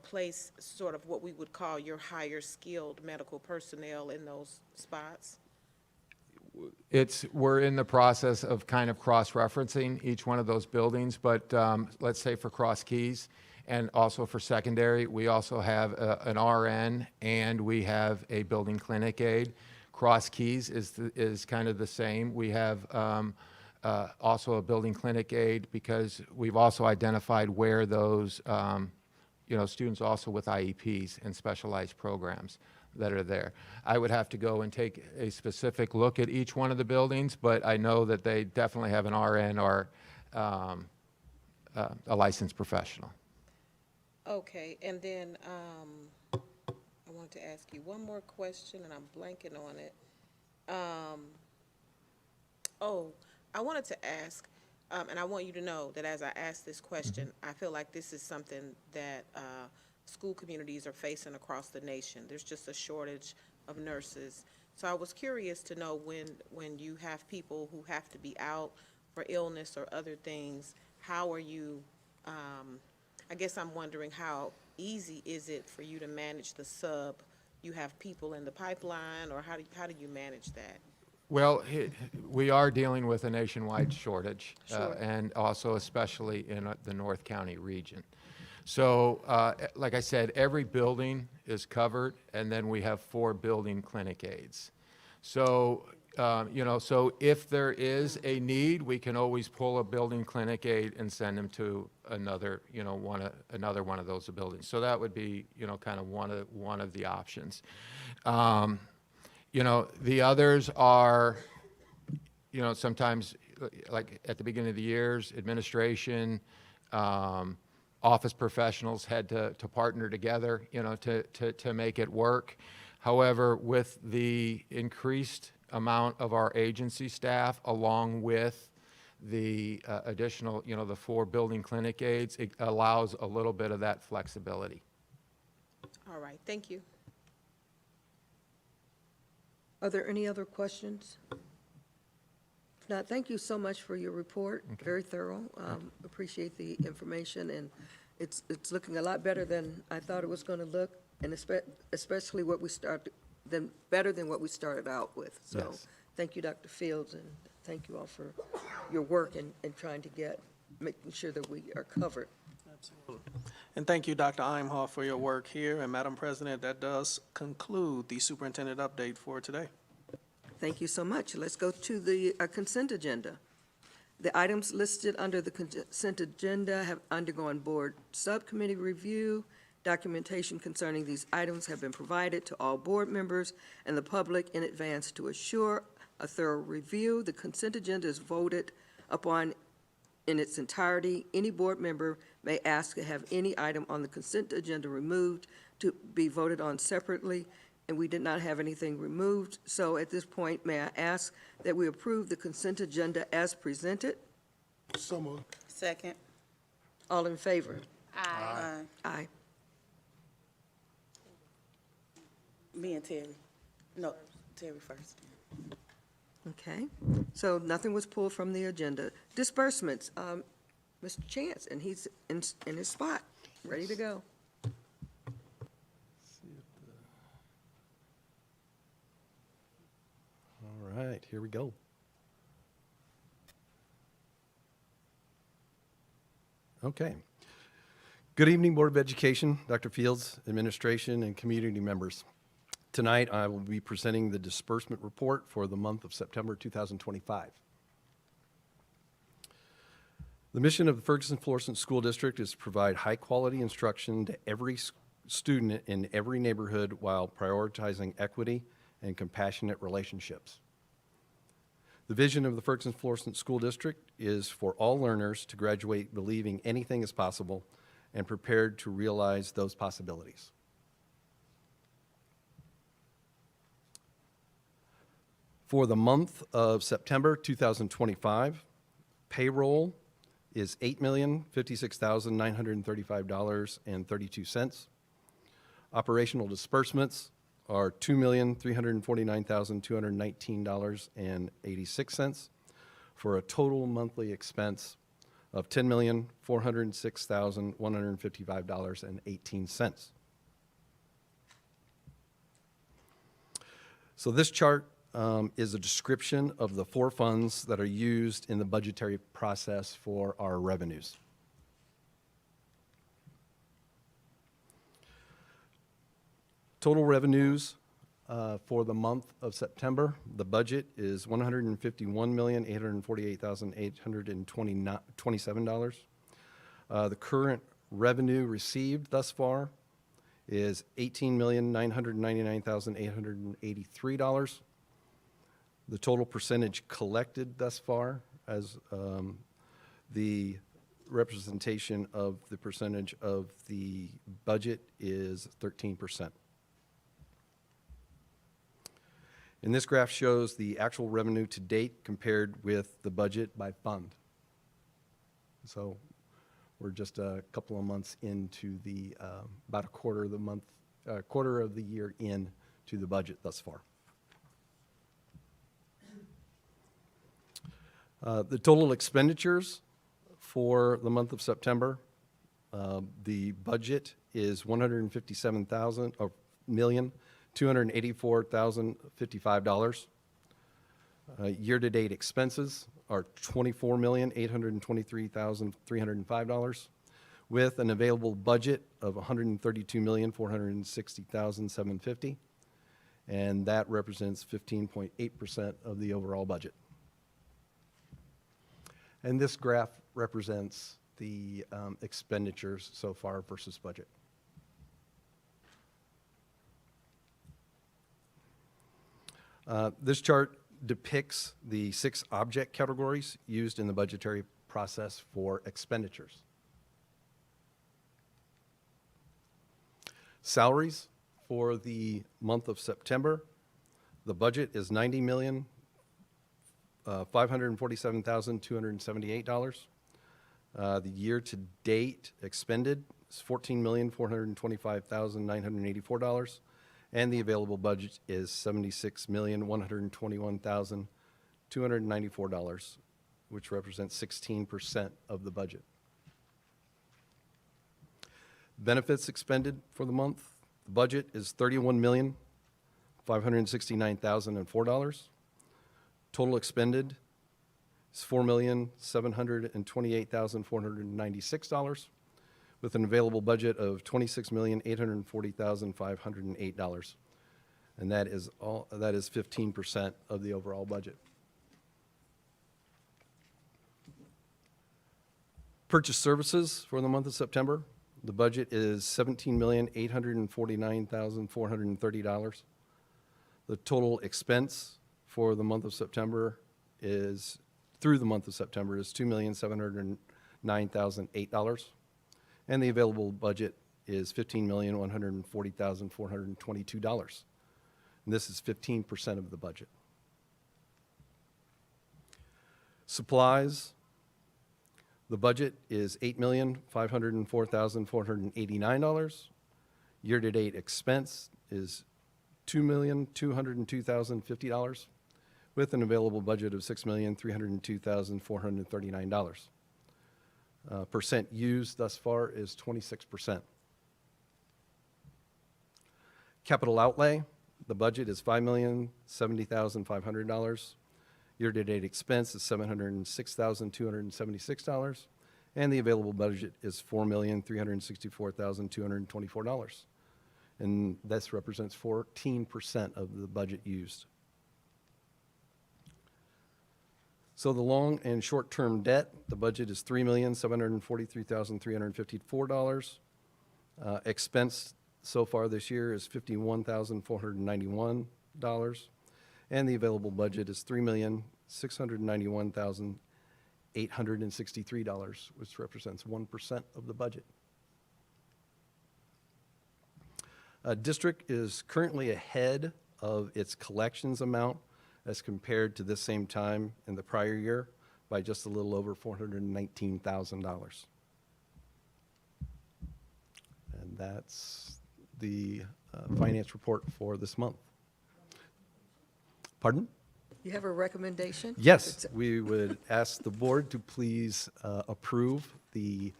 place sort of what we would call your higher skilled medical personnel in those spots? We're in the process of kind of cross-referencing each one of those buildings, but let's say for Cross Keys and also for secondary, we also have an RN and we have a building clinic aide. Cross Keys is kind of the same. We have also a building clinic aide because we've also identified where those students also with IEPs and specialized programs that are there. I would have to go and take a specific look at each one of the buildings, but I know that they definitely have an RN or a licensed professional. Okay, and then I wanted to ask you one more question, and I'm blanking on it. I wanted to ask, and I want you to know that as I ask this question, I feel like this is something that school communities are facing across the nation. There's just a shortage of nurses. So I was curious to know when you have people who have to be out for illness or other things, how are you, I guess I'm wondering how easy is it for you to manage the sub? You have people in the pipeline, or how do you manage that? Well, we are dealing with a nationwide shortage, Sure. and also especially in the North County region. So, like I said, every building is covered, and then we have 4 building clinic aides. So, so if there is a need, we can always pull a building clinic aide and send them to another, another one of those buildings. So that would be, kind of one of the options. The others are, sometimes, like at the beginning of the years, administration, office professionals had to partner together, to make it work. However, with the increased amount of our agency staff, along with the additional, the 4 building clinic aides, it allows a little bit of that flexibility. All right, thank you. Are there any other questions? If not, thank you so much for your report. Okay. Very thorough. Appreciate the information, and it's looking a lot better than I thought it was going to look, and especially better than what we started out with. So Yes. thank you, Dr. Fields, and thank you all for your work in trying to making sure that we are covered. Absolutely. And thank you, Dr. Imhoff, for your work here. And Madam President, that does conclude the superintendent update for today. Thank you so much. Let's go to the consent agenda. The items listed under the consent agenda have undergone board subcommittee review. Documentation concerning these items have been provided to all board members and the public in advance to assure a thorough review. The consent agenda is voted upon in its entirety. Any board member may ask to have any item on the consent agenda removed to be voted on separately, and we did not have anything removed. So at this point, may I ask that we approve the consent agenda as presented? So moved. Second. All in favor? Aye. Aye. Me and Terry. No, Terry first. Okay, so nothing was pulled from the agenda. Disbursements, Mr. Chance, and he's in his spot, ready to go. All right, here we go. Okay. Good evening, Board of Education, Dr. Fields, administration, and community members. Tonight, I will be presenting the disbursement report for the month of September 2025. The mission of the Ferguson-Florissant School District is to provide high-quality instruction to every student in every neighborhood while prioritizing equity and compassionate relationships. The vision of the Ferguson-Florissant School District is for all learners to graduate believing anything is possible and prepared to realize those possibilities. For the month of September 2025, payroll is $8,056,935.32. Operational disbursements are $2,349,219.86 for a total monthly expense of $10,406,155.18. So this chart is a description of the four funds that are used in the budgetary process for our revenues. Total revenues for the month of September, the budget is $151,848,827. The current revenue received thus far is $18,999,883. The total percentage collected thus far as the representation of the percentage of the budget is 13%. And this graph shows the actual revenue to date compared with the budget by fund. So we're just a couple of months into the, about a quarter of the year in to the budget thus far. The total expenditures for the month of September, the budget is $157,284,055. Year-to-date expenses are $24,823,305, with an available budget of $132,460,750, and that represents 15.8% of the overall budget. And this graph represents the expenditures so far versus budget. This chart depicts the 6 object categories used in the budgetary process for expenditures. Salaries for the month of September, the budget is $90,547,278. The year-to-date expended is $14,425,984. And the available budget is $76,121,294, which represents 16% of the budget. Benefits expended for the month, the budget is $31,569,004. Total expended is $4,728,496. with an available budget of $26,840,508. And that is 15% of the overall budget. Purchase services for the month of September, the budget is $17,849,430. The total expense for the month of September is, through the month of September, is $2,709,008. And the available budget is $15,140,422. And this is 15% of the budget. Supplies, the budget is $8,504,489. Year-to-date expense is $2,202,050, with an available budget of $6,302,439. Percent used thus far is 26%. Capital outlay, the budget is $5,070,500. Year-to-date expense is $706,276, and the available budget is $4,364,224. and this represents 14% of the budget used. So the long and short-term debt, the budget is $3,743,354. Expense so far this year is $51,491, and the available budget is $3,691,863, which represents 1% of the budget. District is currently ahead of its collections amount as compared to this same time in the prior year by just a little over $419,000. And that's the finance report for this month. Pardon? You have a recommendation? Yes, we would ask the board to please approve the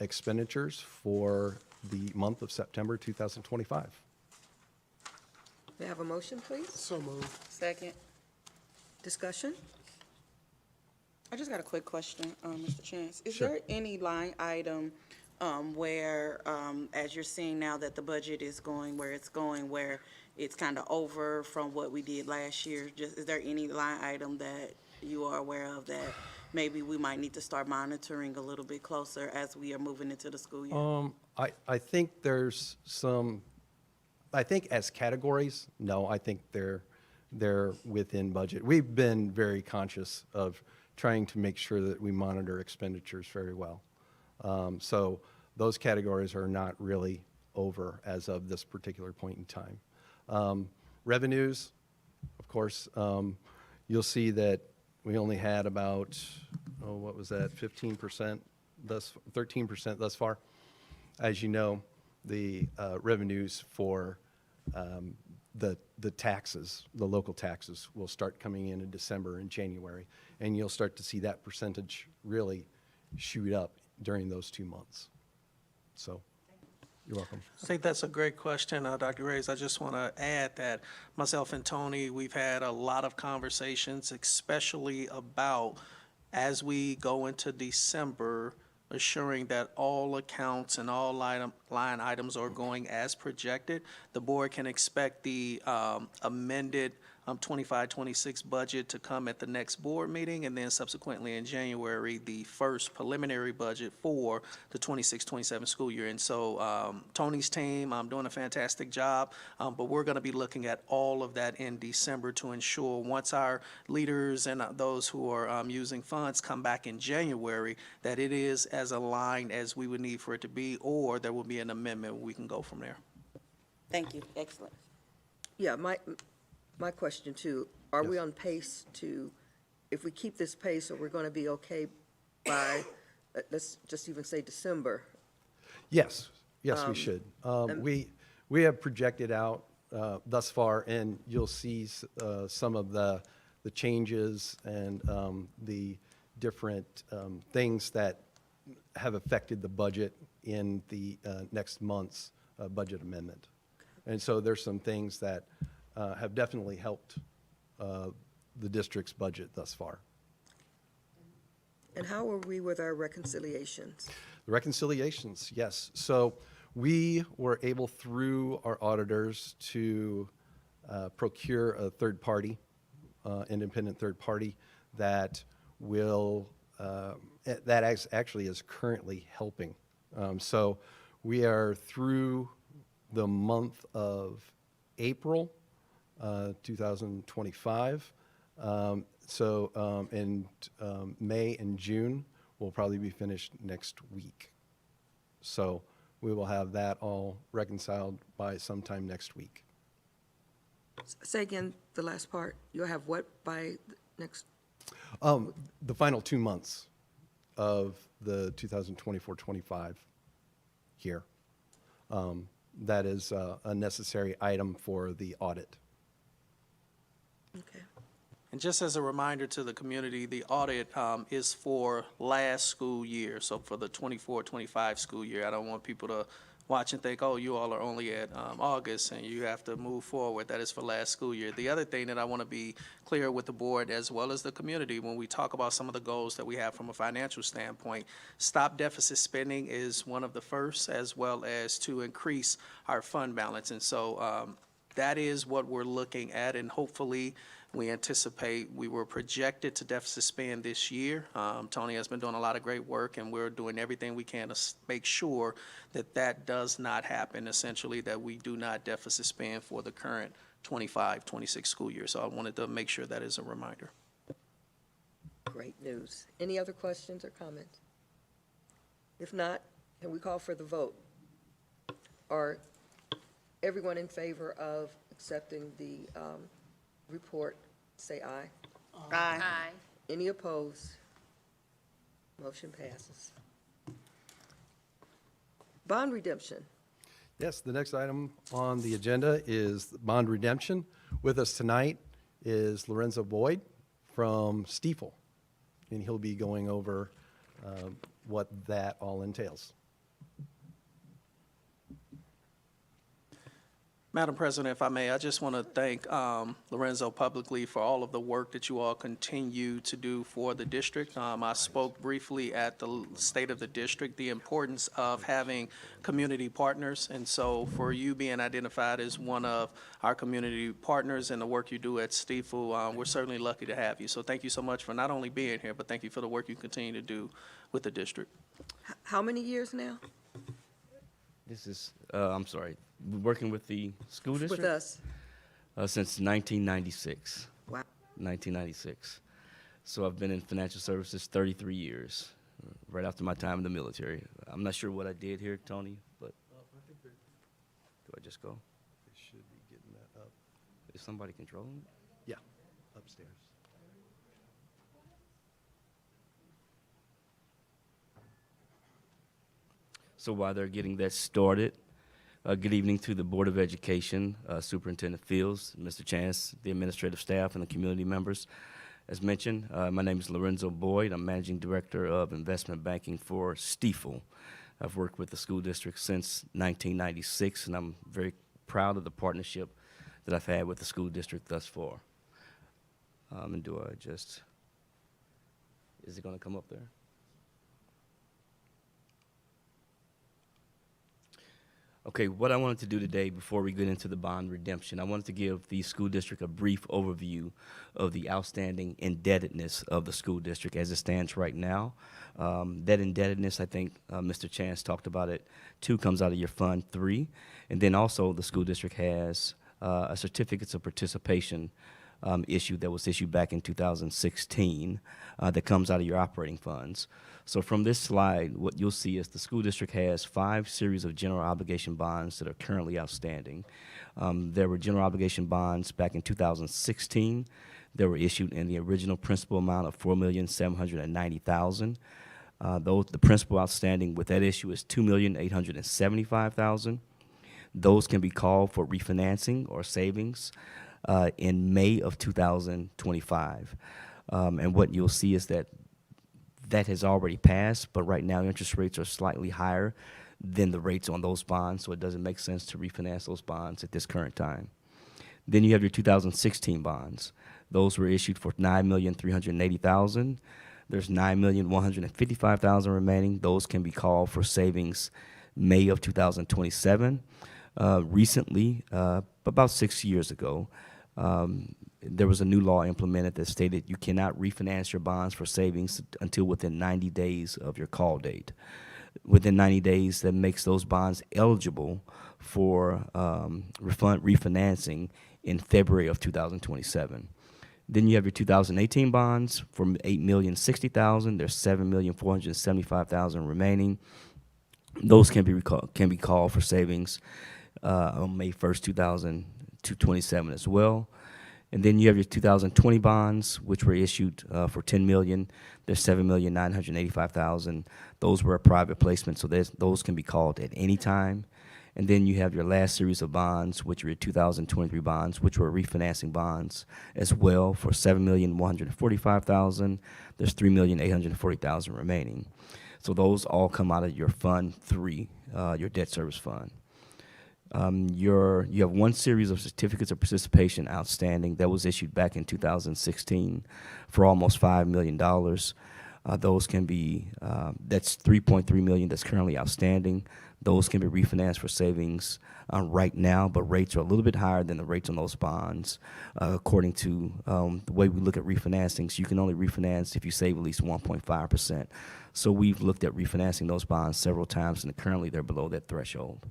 expenditures for the month of September 2025. May I have a motion, please? So moved. Second. Discussion? I just got a quick question, Mr. Chance. Is Sure. there any line item where, as you're seeing now that the budget is going where it's going, where it's kind of over from what we did last year? Just, is there any line item that you are aware of that maybe we might need to start monitoring a little bit closer as we are moving into the school year? I think there's some, I think as categories, no, I think they're within budget. We've been very conscious of trying to make sure that we monitor expenditures very well. So those categories are not really over as of this particular point in time. Revenues, of course, you'll see that we only had about, what was that, 15%, 13% thus far. As you know, the revenues for the taxes, the local taxes, will start coming in December and January, and you'll start to see that percentage really shoot up during those 2 months. So, you're welcome. I think that's a great question, Dr. Graves. I just want to add that myself and Tony, we've had a lot of conversations, especially about, as we go into December, assuring that all accounts and all line items are going as projected. The board can expect the amended 25-26 budget to come at the next board meeting, and then subsequently in January, the first preliminary budget for the 26-27 school year. And so Tony's team doing a fantastic job, but we're going to be looking at all of that in December to ensure once our leaders and those who are using funds come back in January, that it is as aligned as we would need for it to be, or there will be an amendment. We can go from there. Thank you. Excellent. Yeah, my question too, are we on pace to, if we keep this pace, are we going to be okay by, let's just even say December? Yes, yes, we should. We have projected out thus far, and you'll see some of the changes and the different things that have affected the budget in the next month's budget amendment. And so there's some things that have definitely helped the district's budget thus far. And how are we with our reconciliations? The reconciliations, yes. So we were able, through our auditors, to procure a third party, independent third party, that will, that actually is currently helping. So we are through the month of April 2025. In May and June, we'll probably be finished next week. So we will have that all reconciled by sometime next week. Say again the last part. You'll have what by next? The final 2 months of the 2024-25 here. That is a necessary item for the audit. Okay. And just as a reminder to the community, the audit is for last school year, so for the 24-25 school year. I don't want people to watch and think, oh, you all are only at August and you have to move forward. That is for last school year. The other thing that I want to be clear with the board as well as the community, when we talk about some of the goals that we have from a financial standpoint, stop deficit spending is one of the first, as well as to increase our fund balance. And so that is what we're looking at, and hopefully we anticipate, we were projected to deficit spend this year. Tony has been doing a lot of great work, and we're doing everything we can to make sure that that does not happen, essentially, that we do not deficit spend for the current 25-26 school year. So I wanted to make sure that is a reminder. Great news. Any other questions or comments? If not, can we call for the vote? Are everyone in favor of accepting the report, say aye. Aye. Any opposed? Motion passes. Bond redemption. Yes, the next item on the agenda is bond redemption. With us tonight is Lorenzo Boyd from Stiefel, and he'll be going over what that all entails. Madam President, if I may, I just want to thank Lorenzo publicly for all of the work that you all continue to do for the district. I spoke briefly at the State of the District, the importance of having community partners. And so for you being identified as one of our community partners and the work you do at Stiefel, we're certainly lucky to have you. So thank you so much for not only being here, but thank you for the work you continue to do with the district. How many years now? This is, I'm sorry, working with the school district? With us? Since 1996. Wow. 1996. So I've been in financial services 33 years, right after my time in the military. I'm not sure what I did here, Tony, but do I just go? They should be getting that up. Is somebody controlling it? Yeah, upstairs. So while they're getting that started, good evening to the Board of Education, Superintendent Fields, Mr. Chance, the administrative staff, and the community members. As mentioned, my name is Lorenzo Boyd. I'm Managing Director of Investment Banking for Stiefel. I've worked with the school district since 1996, and I'm very proud of the partnership that I've had with the school district thus far. And do I just, is it going to come up there? Okay, what I wanted to do today before we get into the bond redemption, I wanted to give the school district a brief overview of the outstanding indebtedness of the school district as it stands right now. That indebtedness, I think Mr. Chance talked about it, too, comes out of your Fund 3. And then also the school district has a certificates of participation issue that was issued back in 2016 that comes out of your operating funds. So from this slide, what you'll see is the school district has 5 series of general obligation bonds that are currently outstanding. There were general obligation bonds back in 2016 that were issued in the original principal amount of $4,790,000. The principal outstanding with that issue is $2,875,000. Those can be called for refinancing or savings in May of 2025. And what you'll see is that has already passed, but right now interest rates are slightly higher than the rates on those bonds, so it doesn't make sense to refinance those bonds at this current time. Then you have your 2016 bonds. Those were issued for $9,380,000. There's $9,155,000 remaining. Those can be called for savings May of 2027. Recently, about 6 years ago, there was a new law implemented that stated you cannot refinance your bonds for savings until within 90 days of your call date. Within 90 days, that makes those bonds eligible for refinancing in February of 2027. Then you have your 2018 bonds for $8,060,000. There's $7,475,000 remaining. Those can be called for savings on May 1st, 2027 as well. And then you have your 2020 bonds, which were issued for $10 million. There's $7,985,000. Those were a private placement, so those can be called at any time. And then you have your last series of bonds, which are your 2023 bonds, which were refinancing bonds as well for $7,145,000. There's $3,840,000 remaining. So those all come out of your Fund 3, your debt service fund. You have one series of certificates of participation outstanding that was issued back in 2016 for almost $5 million. Those can be, that's $3.3 million that's currently outstanding. Those can be refinanced for savings right now, but rates are a little bit higher than the rates on those bonds. According to the way we look at refinancings, you can only refinance if you save at least 1.5%. So we've looked at refinancing those bonds several times, and currently they're below that threshold.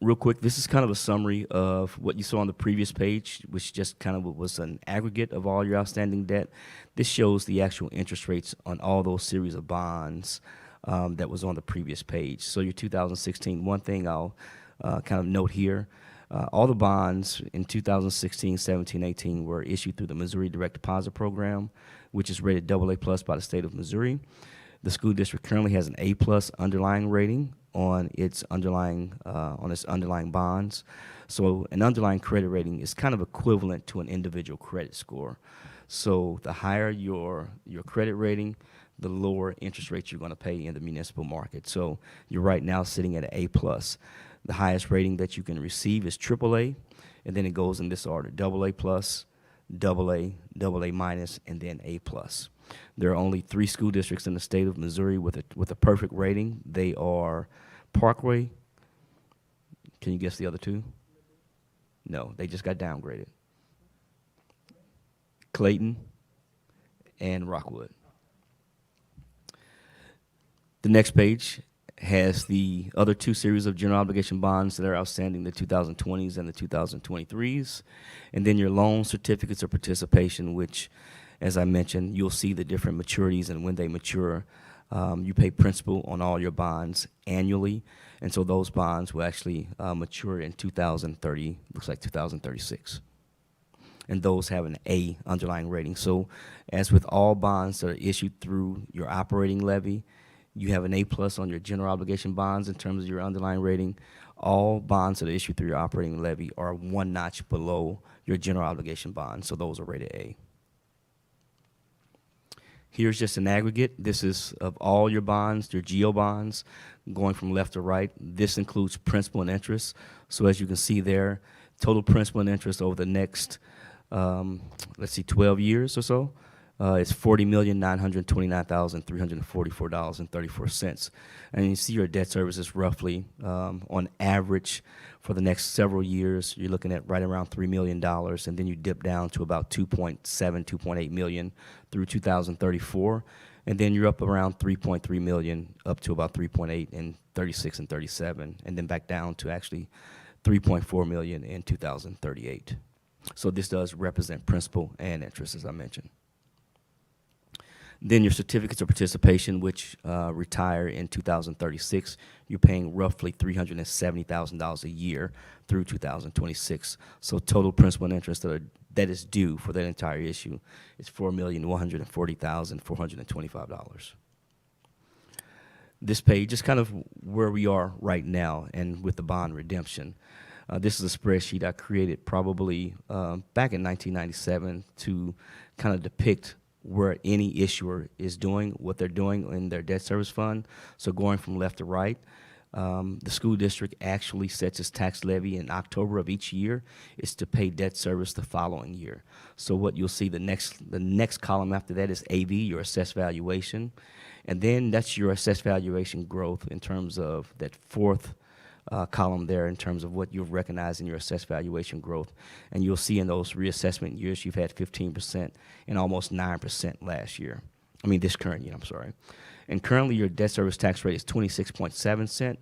Real quick, this is kind of a summary of what you saw on the previous page, which just kind of was an aggregate of all your outstanding debt. This shows the actual interest rates on all those series of bonds that was on the previous page. So your 2016, one thing I'll kind of note here, all the bonds in 2016, 17, 18 were issued through the Missouri Direct Deposit Program, which is rated AA+ by the state of Missouri. The school district currently has an A+ underlying rating on its underlying bonds. So an underlying credit rating is kind of equivalent to an individual credit score. So the higher your credit rating, the lower interest rates you're going to pay in the municipal market. So you're right now sitting at an A+. The highest rating that you can receive is AAA, and then it goes in this order: AA+, AA, AA-, and then A+. There are only 3 school districts in the state of Missouri with a perfect rating. They are Parkway. Can you guess the other 2? No, they just got downgraded. Clayton and Rockwood. The next page has the other 2 series of general obligation bonds that are outstanding, the 2020s and the 2023s. And then your loan certificates of participation, which, as I mentioned, you'll see the different maturities and when they mature. You pay principal on all your bonds annually, and so those bonds will actually mature in 2030, looks like 2036. And those have an A underlying rating. So as with all bonds that are issued through your operating levy, you have an A+ on your general obligation bonds in terms of your underlying rating. All bonds that are issued through your operating levy are 1 notch below your general obligation bonds, so those are rated A. Here's just an aggregate. This is of all your bonds, your GO bonds, going from left to right. This includes principal and interest. So as you can see there, total principal and interest over the next, 12 years or so, it's $40,929,344.34. And you see your debt service is roughly, on average, for the next several years, you're looking at right around $3 million, and then you dip down to about 2.8 million through 2034, and then you're up around 3.3 million up to about 3.8 in 36 and 37, and then back down to actually 3.4 million in 2038. So this does represent principal and interest, as I mentioned. Then your certificates of participation, which retire in 2036, you're paying roughly $370,000 a year through 2026. So total principal and interest that is due for that entire issue is $4,140,425. This page is kind of where we are right now and with the bond redemption. This is a spreadsheet I created probably back in 1997 to kind of depict where any issuer is doing, what they're doing in their debt service fund. So going from left to right, the school district actually sets its tax levy in October of each year is to pay debt service the following year. So what you'll see, the next column after that is AV, your assessed valuation. And then that's your assessed valuation growth in terms of that fourth column there in terms of what you've recognized in your assessed valuation growth. And you'll see in those reassessment years, you've had 15% and almost 9% last year. I mean, this current year, I'm sorry. And currently your debt service tax rate is 26.7%.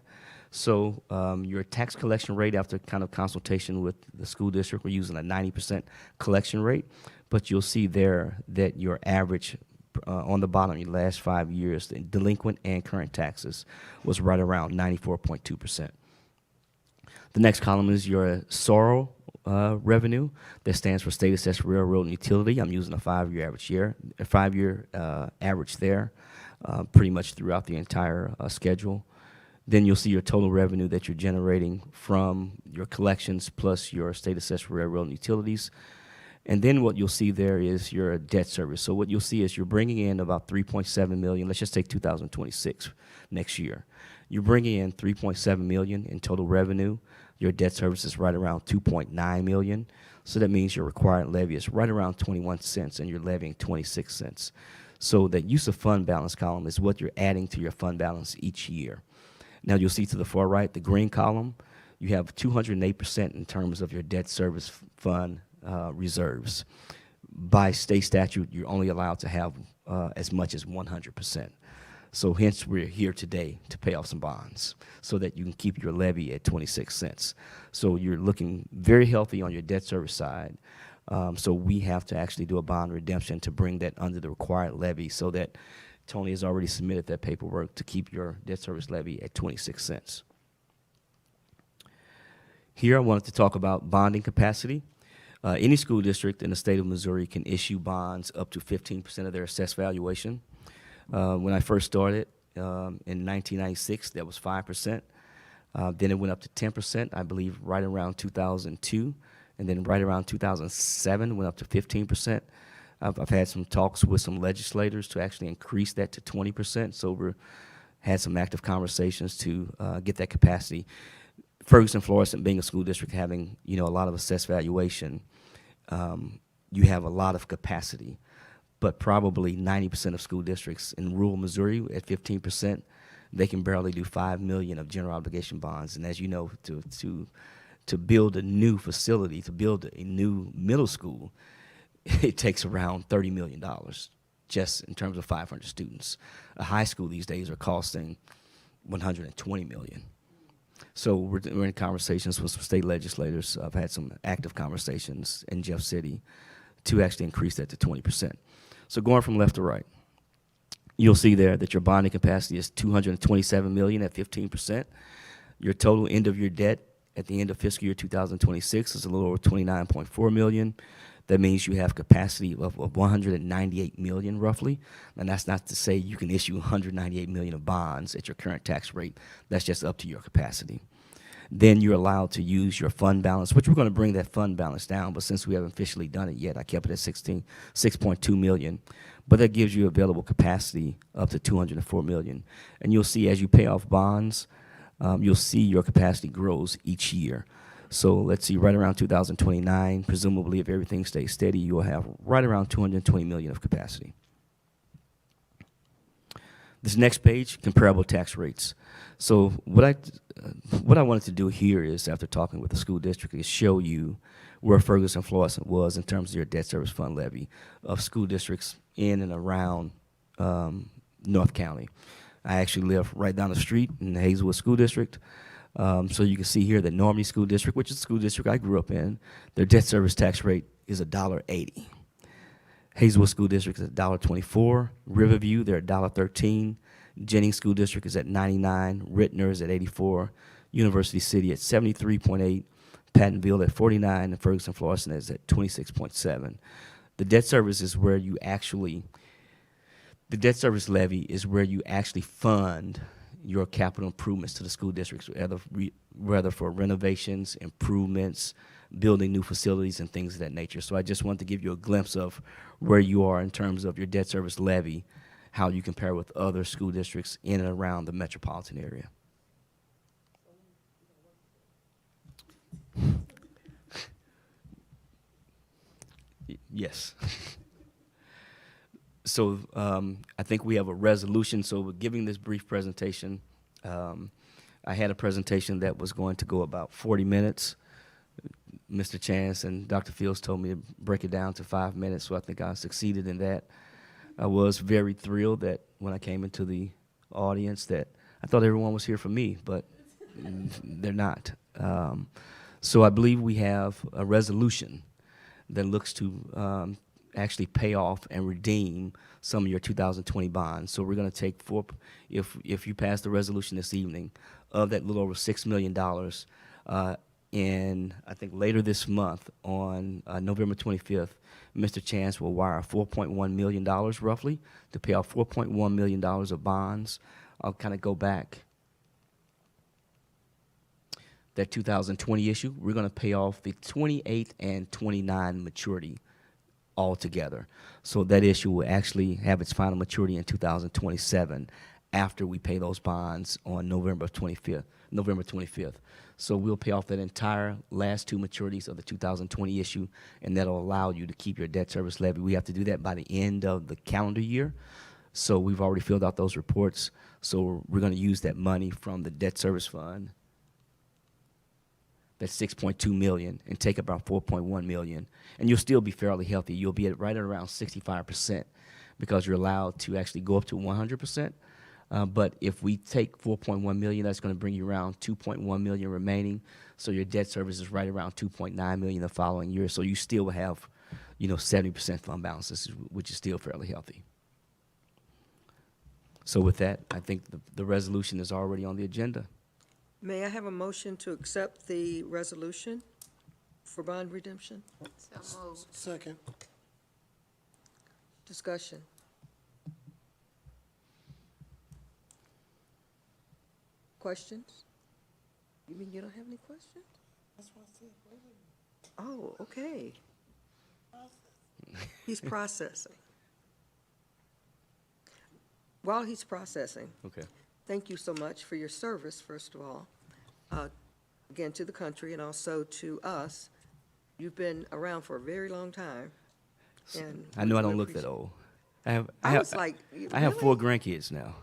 So your tax collection rate after kind of consultation with the school district, we're using a 90% collection rate. But you'll see there that your average on the bottom, your last 5 years, the delinquent and current taxes was right around 94.2%. The next column is your SORO revenue. That stands for State Assessed Railroad and Utility. I'm using a 5-year average there, pretty much throughout the entire schedule. Then you'll see your total revenue that you're generating from your collections plus your State Assessed Railroad and Utilities. And then what you'll see there is your debt service. So what you'll see is you're bringing in about 3.7 million. Let's just take 2026 next year. You're bringing in 3.7 million in total revenue. Your debt service is right around 2.9 million. So that means your required levy is right around 21 cents and you're levying 26 cents. So that use of fund balance column is what you're adding to your fund balance each year. Now you'll see to the far right, the green column, you have 208% in terms of your debt service fund reserves. By state statute, you're only allowed to have as much as 100%. So hence we're here today to pay off some bonds so that you can keep your levy at 26 cents. So you're looking very healthy on your debt service side. So we have to actually do a bond redemption to bring that under the required levy so that Tony has already submitted that paperwork to keep your debt service levy at 26 cents. Here I wanted to talk about bonding capacity. Any school district in the state of Missouri can issue bonds up to 15% of their assessed valuation. When I first started in 1996, that was 5%. Then it went up to 10%, I believe, right around 2002. And then right around 2007, went up to 15%. I've had some talks with some legislators to actually increase that to 20%. So we've had some active conversations to get that capacity. Ferguson, Florissant being a school district having, a lot of assessed valuation, you have a lot of capacity. But probably 90% of school districts in rural Missouri at 15%, they can barely do $5 million of general obligation bonds. And as you know, to build a new facility, to build a new middle school, it takes around $30 million just in terms of 500 students. A high school these days are costing $120 million. So we're in conversations with some state legislators. I've had some active conversations in Jeff City to actually increase that to 20%. So going from left to right, you'll see there that your bonding capacity is $227 million at 15%. Your total end of your debt at the end of fiscal year 2026 is a little over $29.4 million. That means you have capacity of $198 million roughly. And that's not to say you can issue $198 million of bonds at your current tax rate. That's just up to your capacity. Then you're allowed to use your fund balance, which we're going to bring that fund balance down, but since we haven't officially done it yet, I kept it at $6.2 million. But that gives you available capacity up to $204 million. And you'll see as you pay off bonds, you'll see your capacity grows each year. So let's see, right around 2029, presumably if everything stays steady, you'll have right around $220 million of capacity. This next page, comparable tax rates. So what I wanted to do here is, after talking with the school district, is show you where Ferguson Florissant was in terms of your debt service fund levy of school districts in and around North County. I actually live right down the street in the Hazelwood School District. So you can see here that Normandy School District, which is the school district I grew up in, their debt service tax rate is $1.80. Hazelwood School District is at $1.24. Riverview, they're at $1.13. Jennings School District is at 99. Rittner is at 84. University City at 73.8. Pattonville at 49. And Ferguson Florissant is at 26.7. The debt service is where you actually, the debt service levy is where you actually fund your capital improvements to the school districts, whether for renovations, improvements, building new facilities, and things of that nature. So I just wanted to give you a glimpse of where you are in terms of your debt service levy, how you compare with other school districts in and around the metropolitan area. Yes. So I think we have a resolution. So we're giving this brief presentation. I had a presentation that was going to go about 40 minutes. Mr. Chance and Dr. Fields told me to break it down to 5 minutes, so I think I succeeded in that. I was very thrilled that when I came into the audience that I thought everyone was here for me, but they're not. So I believe we have a resolution that looks to actually pay off and redeem some of your 2020 bonds. So we're going to take if you pass the resolution this evening, of that little over $6 million, and I think later this month on November 25th, Mr. Chance will wire $4.1 million roughly to pay off $4.1 million of bonds. I'll kind of go back. That 2020 issue, we're going to pay off the 28 and 29 maturity altogether. So that issue will actually have its final maturity in 2027 after we pay those bonds on November 25th. So we'll pay off that entire last two maturities of the 2020 issue, and that'll allow you to keep your debt service levy. We have to do that by the end of the calendar year. So we've already filled out those reports. So we're going to use that money from the debt service fund, that's $6.2 million, and take about $4.1 million. And you'll still be fairly healthy. You'll be at right at around 65% because you're allowed to actually go up to 100%. But if we take $4.1 million, that's going to bring you around $2.1 million remaining. So your debt service is right around $2.9 million the following year. So you still have, 70% fund balances, which is still fairly healthy. So with that, I think the resolution is already on the agenda. May I have a motion to accept the resolution for bond redemption? So moved. Second. Discussion. Questions? You mean you don't have any questions? That's what I said. Oh, okay. He's processing. While he's processing, Okay. thank you so much for your service, first of all, again, to the country and also to us. You've been around for a very long time. And I know I we don't look that appreciate- old. I was like, I have really? 4 grandkids now.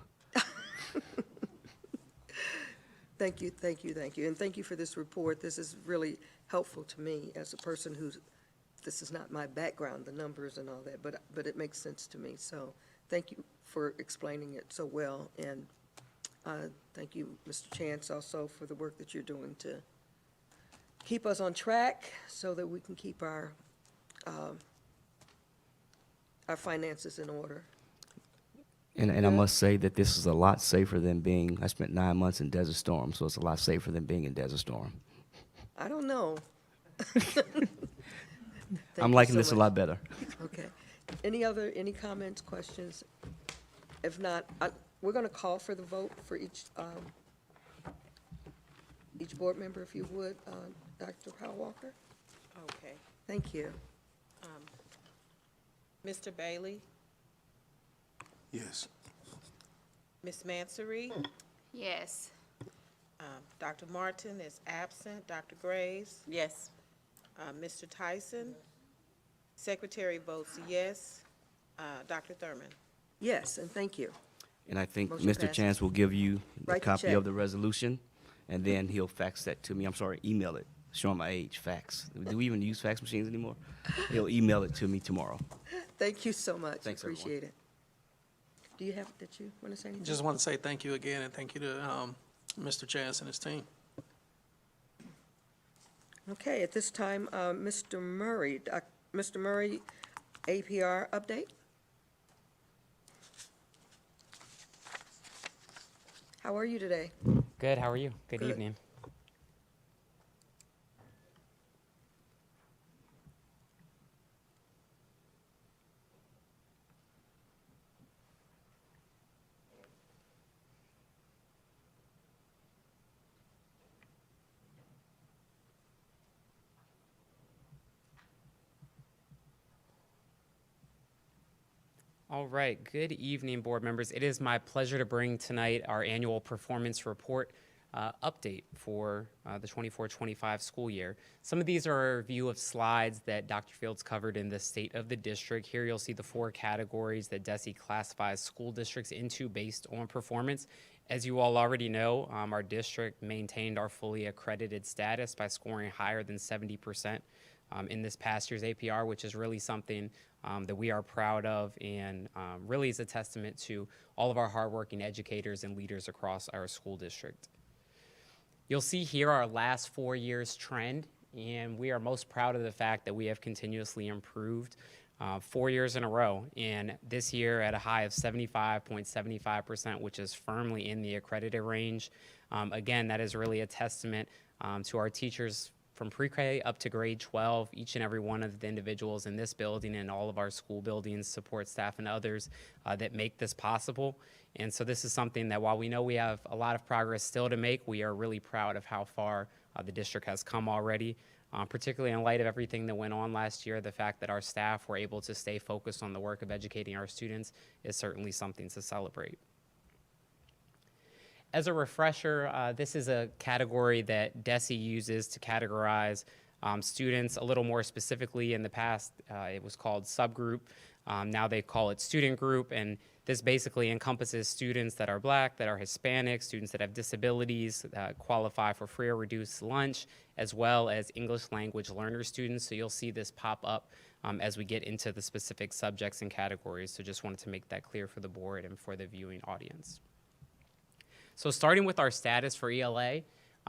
Thank you, thank you, thank you. And thank you for this report. This is really helpful to me as a person who's, this is not my background, the numbers and all that, but it makes sense to me. So thank you for explaining it so well. And thank you, Mr. Chance, also for the work that you're doing to keep us on track so that we can keep our finances in order. And I must say that this is a lot safer than being, I spent 9 months in Desert Storm, so it's a lot safer than being in Desert Storm. I don't know. I'm liking this a lot better. Okay. Any comments, questions? If not, we're going to call for the vote for each board member, if you would. Dr. Powell Walker? Okay. Thank you. Mr. Bailey? Yes. Ms. Mansouri? Yes. Dr. Martin is absent. Dr. Graves? Yes. Mr. Tyson? Secretary votes yes. Dr. Thurman? Yes, and thank you. And I think Motion Mr. passes. Chance will give you the Write the copy check. of the resolution, and then he'll fax that to me. I'm sorry, email it. Showing my age, fax. Do we even use fax machines anymore? He'll email it to me tomorrow. Thank you so much. Thanks, everyone. Appreciate it. Did you want to say anything? Just want to say thank you again, and thank you to Mr. Chance and his team. Okay, at this time, Mr. Murray, Mr. Murray, APR update? How are you today? Good, how are you? Good Good. evening. All right, good evening, board members. It is my pleasure to bring tonight our annual performance report update for the 24-25 school year. Some of these are a review of slides that Dr. Fields covered in the state of the district. Here you'll see the 4 categories that DESE classifies school districts into based on performance. As you all already know, our district maintained our fully accredited status by scoring higher than 70% in this past year's APR, which is really something that we are proud of and really is a testament to all of our hardworking educators and leaders across our school district. You'll see here our last 4 years trend, and we are most proud of the fact that we have continuously improved 4 years in a row, and this year at a high of 75.75%, which is firmly in the accredited range. Again, that is really a testament to our teachers from pre-K up to grade 12, each and every one of the individuals in this building and all of our school buildings, support staff and others that make this possible. And so this is something that while we know we have a lot of progress still to make, we are really proud of how far the district has come already. particularly in light of everything that went on last year. The fact that our staff were able to stay focused on the work of educating our students is certainly something to celebrate. As a refresher, this is a category that DESE uses to categorize students a little more specifically. In the past, it was called subgroup. Now they call it student group, and this basically encompasses students that are Black, that are Hispanic, students that have disabilities, qualify for free or reduced lunch, as well as English language learner students. So you'll see this pop up as we get into the specific subjects and categories. So just wanted to make that clear for the board and for the viewing audience. So starting with our status for ELA,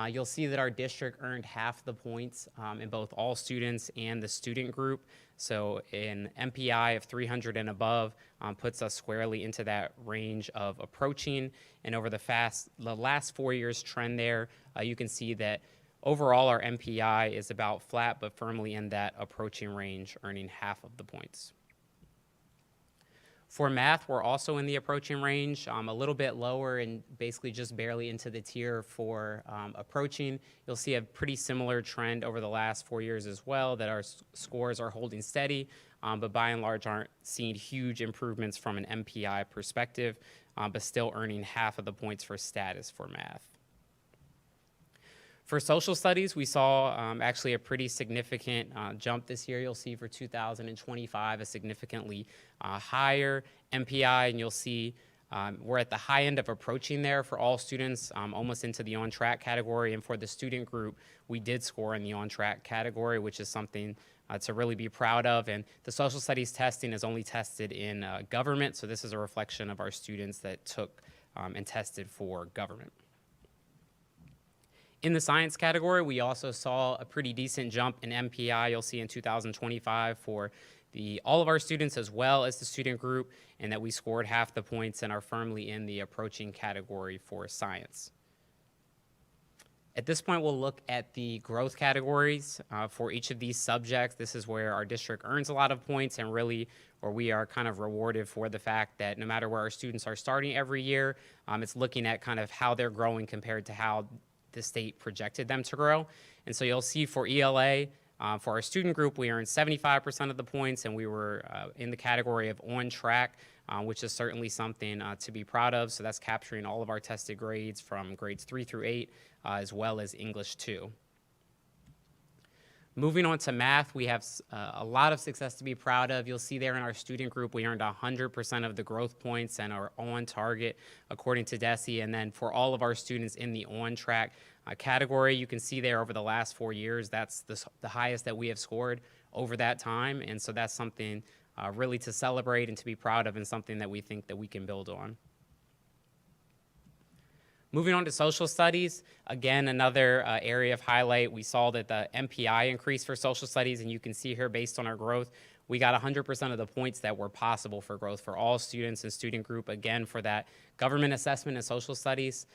you'll see that our district earned half the points in both all students and the student group. So an MPI of 300 and above puts us squarely into that range of approaching. And over the last 4 years trend there, you can see that overall our MPI is about flat but firmly in that approaching range, earning half of the points. For math, we're also in the approaching range, a little bit lower and basically just barely into the tier for approaching. You'll see a pretty similar trend over the last 4 years as well, that our scores are holding steady, but by and large aren't seeing huge improvements from an MPI perspective, but still earning half of the points for status for math. For social studies, we saw actually a pretty significant jump this year. You'll see for 2025 a significantly higher MPI, and you'll see we're at the high end of approaching there for all students, almost into the on-track category. And for the student group, we did score in the on-track category, which is something to really be proud of. And the social studies testing is only tested in government, so this is a reflection of our students that took and tested for government. In the science category, we also saw a pretty decent jump in MPI. You'll see in 2025 for all of our students as well as the student group, and that we scored half the points and are firmly in the approaching category for science. At this point, we'll look at the growth categories for each of these subjects. This is where our district earns a lot of points and really, or we are kind of rewarded for the fact that no matter where our students are starting every year, it's looking at kind of how they're growing compared to how the state projected them to grow. And so you'll see for ELA, for our student group, we earned 75% of the points, and we were in the category of on track, which is certainly something to be proud of. So that's capturing all of our tested grades from grades 3 through 8, as well as English 2. Moving on to math, we have a lot of success to be proud of. You'll see there in our student group, we earned 100% of the growth points and are on target according to DESE. And then for all of our students in the on-track category, you can see there over the last 4 years, that's the highest that we have scored over that time. And so that's something really to celebrate and to be proud of, and something that we think that we can build on. Moving on to social studies, again, another area of highlight. We saw that the MPI increased for social studies, and you can see here based on our growth, we got 100% of the points that were possible for growth for all students and student group, again, for that government assessment and social studies.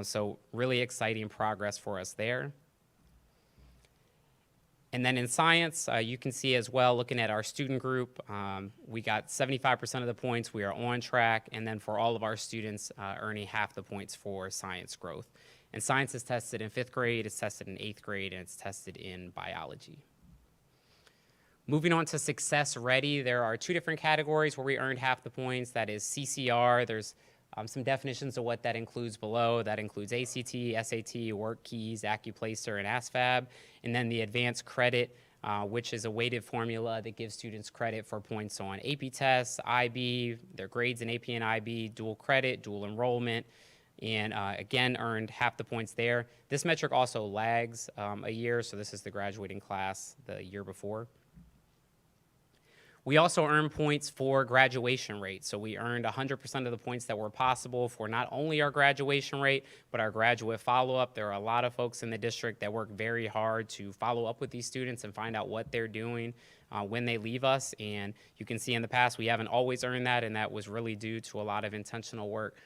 So really exciting progress for us there. And then in science, you can see as well, looking at our student group, we got 75% of the points. We are on track. And then for all of our students, earning half the points for science growth. And science is tested in 5th grade, it's tested in 8th grade, and it's tested in biology. Moving on to Success Ready, there are 2 different categories where we earned half the points. That is CCR. There's some definitions of what that includes below. That includes ACT, SAT, WorkKeys, AccuPlacer, and ASVAB. And then the advanced credit, which is a weighted formula that gives students credit for points on AP tests, IB, their grades in AP and IB, dual credit, dual enrollment, and again, earned half the points there. This metric also lags a year, so this is the graduating class the year before. We also earn points for graduation rate. So we earned 100% of the points that were possible for not only our graduation rate, but our graduate follow-up. There are a lot of folks in the district that work very hard to follow up with these students and find out what they're doing when they leave us. And you can see in the past, we haven't always earned that, and that was really due to a lot of intentional work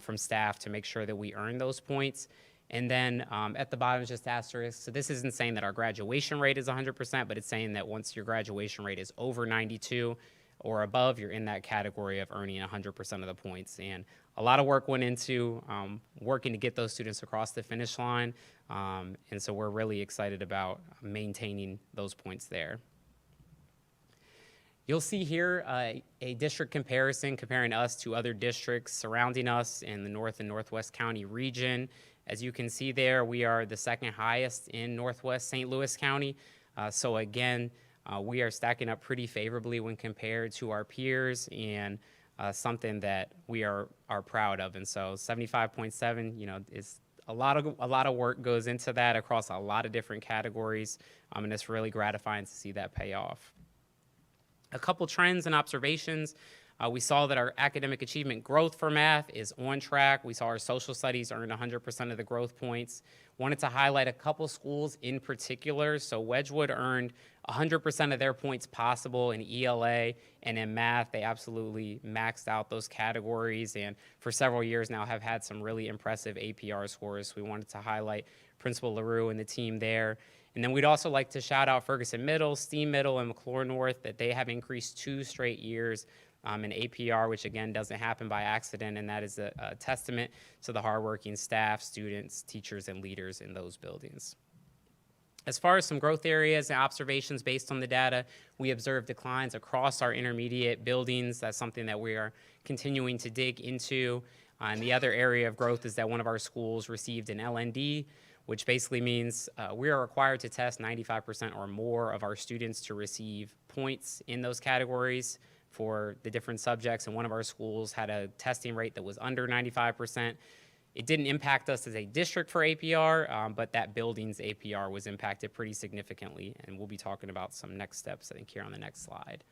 from staff to make sure that we earn those points. And then at the bottom is just asterisk. So this isn't saying that our graduation rate is 100%, but it's saying that once your graduation rate is over 92, or above, you're in that category of earning 100% of the points. And a lot of work went into working to get those students across the finish line. And so we're really excited about maintaining those points there. You'll see here a district comparison comparing us to other districts surrounding us in the North and Northwest County region. As you can see there, we are the second highest in Northwest St. Louis County. So again, we are stacking up pretty favorably when compared to our peers, and something that we are proud of. And so 75.7, you know, is a lot of work goes into that across a lot of different categories, and it's really gratifying to see that pay off. A couple trends and observations. We saw that our academic achievement growth for math is on track. We saw our social studies earn 100% of the growth points. Wanted to highlight a couple schools in particular. So Wedgwood earned 100% of their points possible in ELA, and in math, they absolutely maxed out those categories, and for several years now have had some really impressive APR scores. We wanted to highlight Principal LaRue and the team there. And then we'd also like to shout out Ferguson Middle, Steam Middle, and McClure North, that they have increased 2 straight years in APR, which again doesn't happen by accident, and that is a testament to the hardworking staff, students, teachers, and leaders in those buildings. As far as some growth areas and observations based on the data, we observed declines across our intermediate buildings. That's something that we are continuing to dig into. And the other area of growth is that one of our schools received an LND, which basically means we are required to test 95% or more of our students to receive points in those categories for the different subjects, and one of our schools had a testing rate that was under 95%. It didn't impact us as a district for APR, but that building's APR was impacted pretty significantly, and we'll be talking about some next steps, I think, here on the next slide.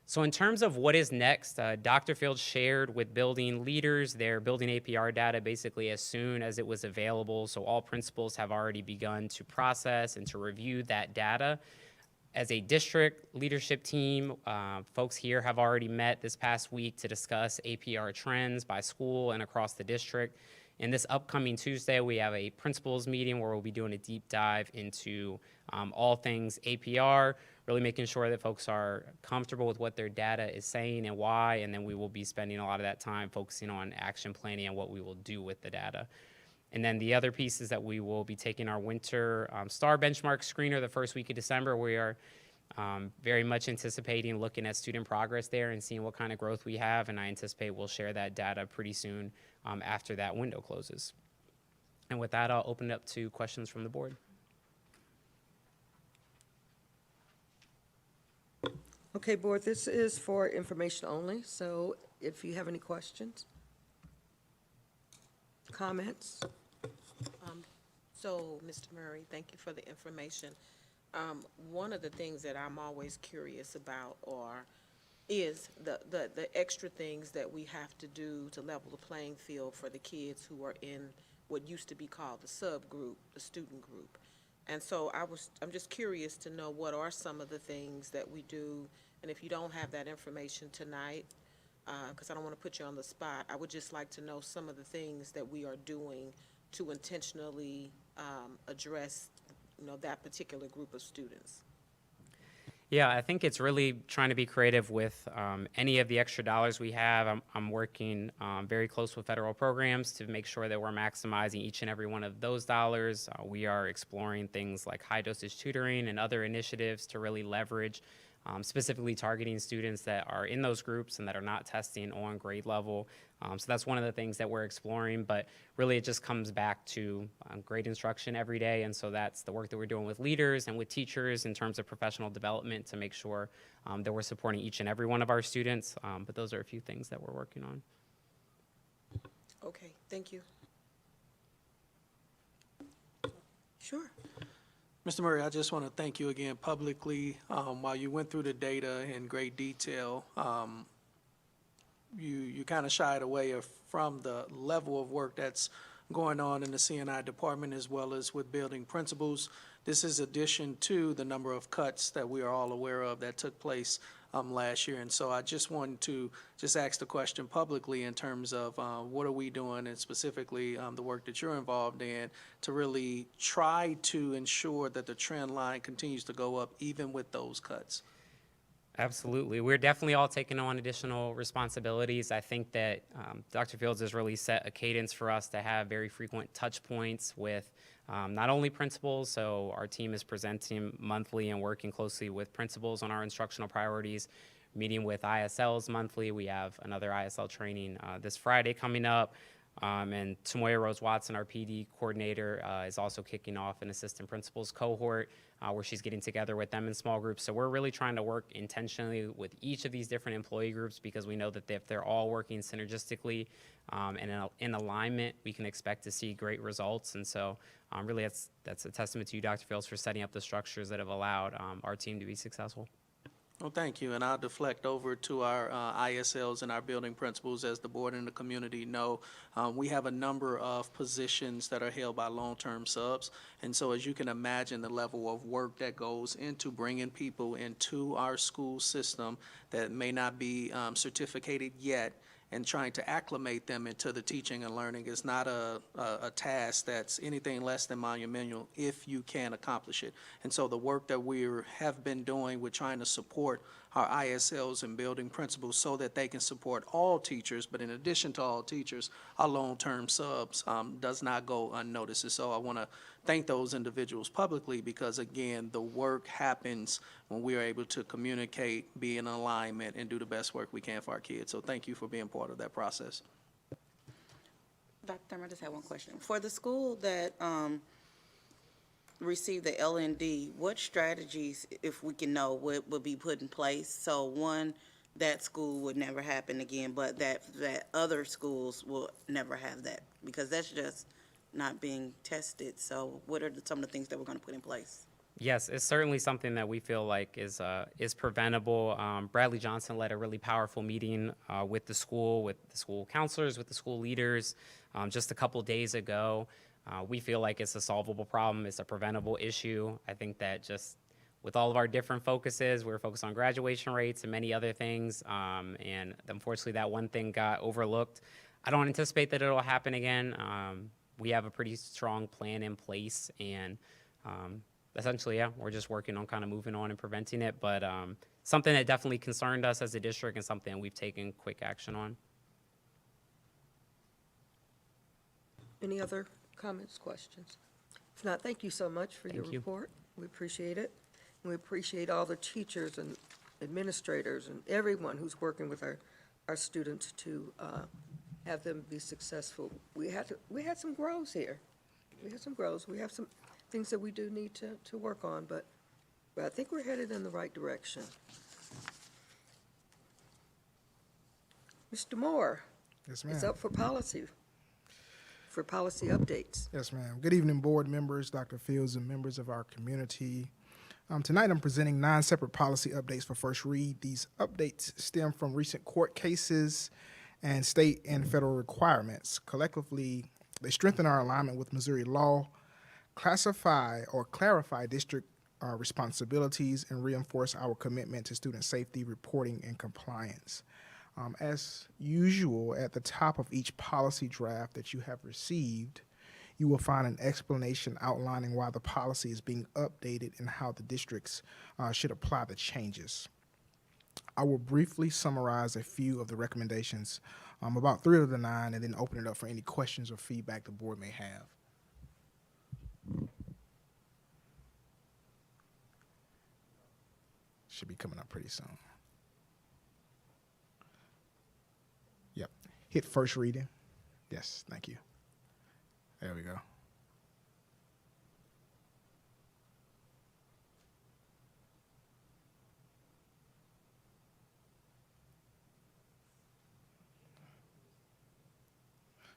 So in terms of what is next, Dr. Fields shared with building leaders their building APR data basically as soon as it was available, so all principals have already begun to process and to review that data. As a district leadership team, folks here have already met this past week to discuss APR trends by school and across the district. And this upcoming Tuesday, we have a principals meeting where we'll be doing a deep dive into all things APR, really making sure that folks are comfortable with what their data is saying and why, and then we will be spending a lot of that time focusing on action planning and what we will do with the data. And then the other piece is that we will be taking our winter STAR benchmark screener the first week of December. We are very much anticipating looking at student progress there and seeing what kind of growth we have, and I anticipate we'll share that data pretty soon after that window closes. And with that, I'll open it up to questions from the board. Okay, board, this is for information only, so if you have any questions, comments. So, Mr. Murray, thank you for the information. One of the things that I'm always curious about is the extra things that we have to do to level the playing field for the kids who are in what used to be called the subgroup, the student group. And so I'm just curious to know what are some of the things that we do, and if you don't have that information tonight, because I don't want to put you on the spot, I would just like to know some of the things that we are doing to intentionally address, that particular group of students. Yeah, I think it's really trying to be creative with any of the extra dollars we have. I'm working very close with federal programs to make sure that we're maximizing each and every one of those dollars. We are exploring things like high dosage tutoring and other initiatives to really leverage specifically targeting students that are in those groups and that are not testing on grade level. So that's one of the things that we're exploring, but really it just comes back to great instruction every day, and so that's the work that we're doing with leaders and with teachers in terms of professional development to make sure that we're supporting each and every one of our students, but those are a few things that we're working on. Okay, thank you. Sure. Mr. Murray, I just want to thank you again publicly. While you went through the data in great detail, you kind of shied away from the level of work that's going on in the C&I department as well as with building principals. This is addition to the number of cuts that we are all aware of that took place last year. And so I just wanted to just ask the question publicly in terms of what are we doing, and specifically the work that you're involved in to really try to ensure that the trend line continues to go up even with those cuts. Absolutely. We're definitely all taking on additional responsibilities. I think that Dr. Fields has really set a cadence for us to have very frequent touch points with not only principals, so our team is presenting monthly and working closely with principals on our instructional priorities, meeting with ISLs monthly. We have another ISL training this Friday coming up. And Tamoya Rose Watson, our PD coordinator, is also kicking off an assistant principals cohort where she's getting together with them in small groups. So we're really trying to work intentionally with each of these different employee groups because we know that if they're all working synergistically and in alignment, we can expect to see great results. And so really that's a testament to you, Dr. Fields, for setting up the structures that have allowed our team to be successful. Well, thank you, and I'll deflect over to our ISLs and our building principals. As the board and the community know, we have a number of positions that are held by long-term subs, and so as you can imagine, the level of work that goes into bringing people into our school system that may not be certificated yet and trying to acclimate them into the teaching and learning is not a task that's anything less than monumental if you can accomplish it. And so the work that we have been doing with trying to support our ISLs and building principals so that they can support all teachers, but in addition to all teachers, our long-term subs does not go unnoticed. And so I want to thank those individuals publicly because, again, the work happens when we are able to communicate, be in alignment, and do the best work we can for our kids. So thank you for being part of that process. Dr. Thurman, I just have one question. For the school that received the LND, what strategies, if we can know, would be put in place? So one, that school would never happen again, but that other schools will never have that because that's just not being tested. So what are some of the things that we're going to put in place? Yes, it's certainly something that we feel like is preventable. Bradley Johnson led a really powerful meeting with the school counselors, with the school leaders just a couple days ago. We feel like it's a solvable problem. It's a preventable issue. I think that just with all of our different focuses, we're focused on graduation rates and many other things. And unfortunately, that one thing got overlooked. I don't anticipate that it'll happen again. We have a pretty strong plan in place. And essentially, yeah, we're just working on kind of moving on and preventing it. But something that definitely concerned us as a district and something we've taken quick action on. Any other comments, questions? If not, thank you so much for your report. We appreciate it. And we appreciate all the teachers and administrators and everyone who's working with our students to have them be successful. We had some grows here. We had some grows. We have some things that we do need to work on, but I think we're headed in the right direction. Mr. Moore. Yes, ma'am. Is up for policy updates. Yes, ma'am. Good evening, board members, Dr. Fields, and members of our community. Tonight, I'm presenting 9 separate policy updates for first read. These updates stem from recent court cases and state and federal requirements. Collectively, they strengthen our alignment with Missouri law, classify or clarify district responsibilities, and reinforce our commitment to student safety, reporting, and compliance. As usual, at the top of each policy draft that you have received, you will find an explanation outlining why the policy is being updated and how the districts should apply the changes. I will briefly summarize a few of the recommendations, about 3 of the 9, and then open it up for any questions or feedback the board may have. Should be coming up pretty soon. Yep. Hit first reading. Yes, thank you. There we go.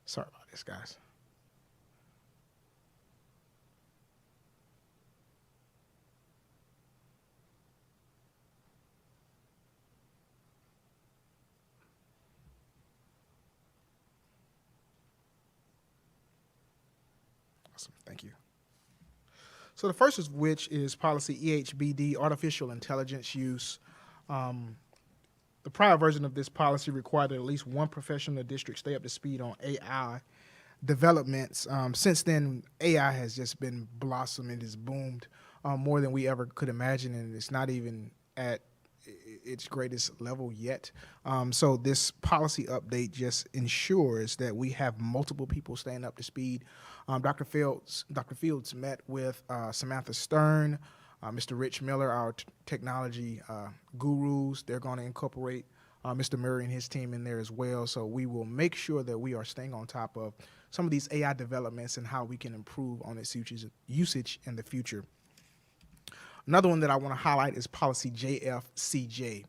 Sorry about this, guys. Awesome, thank you. So the first of which is policy EHBD, artificial intelligence use. The prior version of this policy required that at least one professional in the district stay up to speed on AI developments. Since then, AI has just been blossoming. It has boomed more than we ever could imagine, and it's not even at its greatest level yet. So this policy update just ensures that we have multiple people staying up to speed. Dr. Fields met with Samantha Stern, Mr. Rich Miller, our technology gurus. They're going to incorporate Mr. Murray and his team in there as well. So we will make sure that we are staying on top of some of these AI developments and how we can improve on its usage in the future. Another one that I want to highlight is policy JFCJ.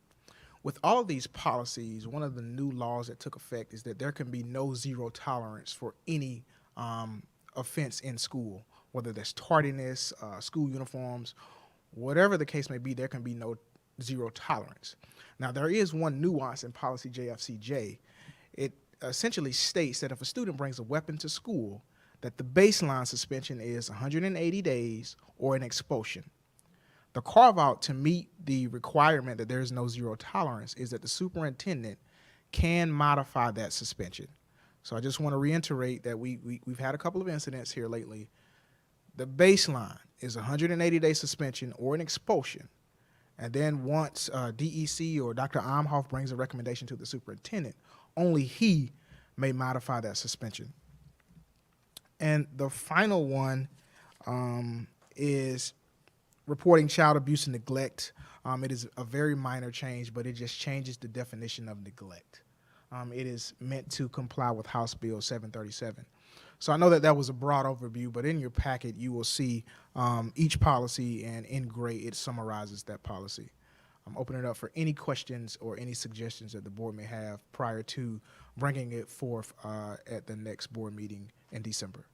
With all of these policies, one of the new laws that took effect is that there can be no zero tolerance for any offense in school, whether that's tardiness, school uniforms, whatever the case may be, there can be no zero tolerance. Now, there is one nuance in policy JFCJ. It essentially states that if a student brings a weapon to school, that the baseline suspension is 180 days or an expulsion. The carve-out to meet the requirement that there is no zero tolerance is that the superintendent can modify that suspension. So I just want to reiterate that we've had a couple of incidents here lately. The baseline is 180-day suspension or an expulsion. And then once DEC or Dr. Imhoff brings a recommendation to the superintendent, only he may modify that suspension. And the final one is reporting child abuse and neglect. It is a very minor change, but it just changes the definition of neglect. It is meant to comply with House Bill 737. So I know that that was a broad overview, but in your packet you will see each policy, and in gray it summarizes that policy. I'm opening it up for any questions or any suggestions that the board may have prior to bringing it forth at the next board meeting in December.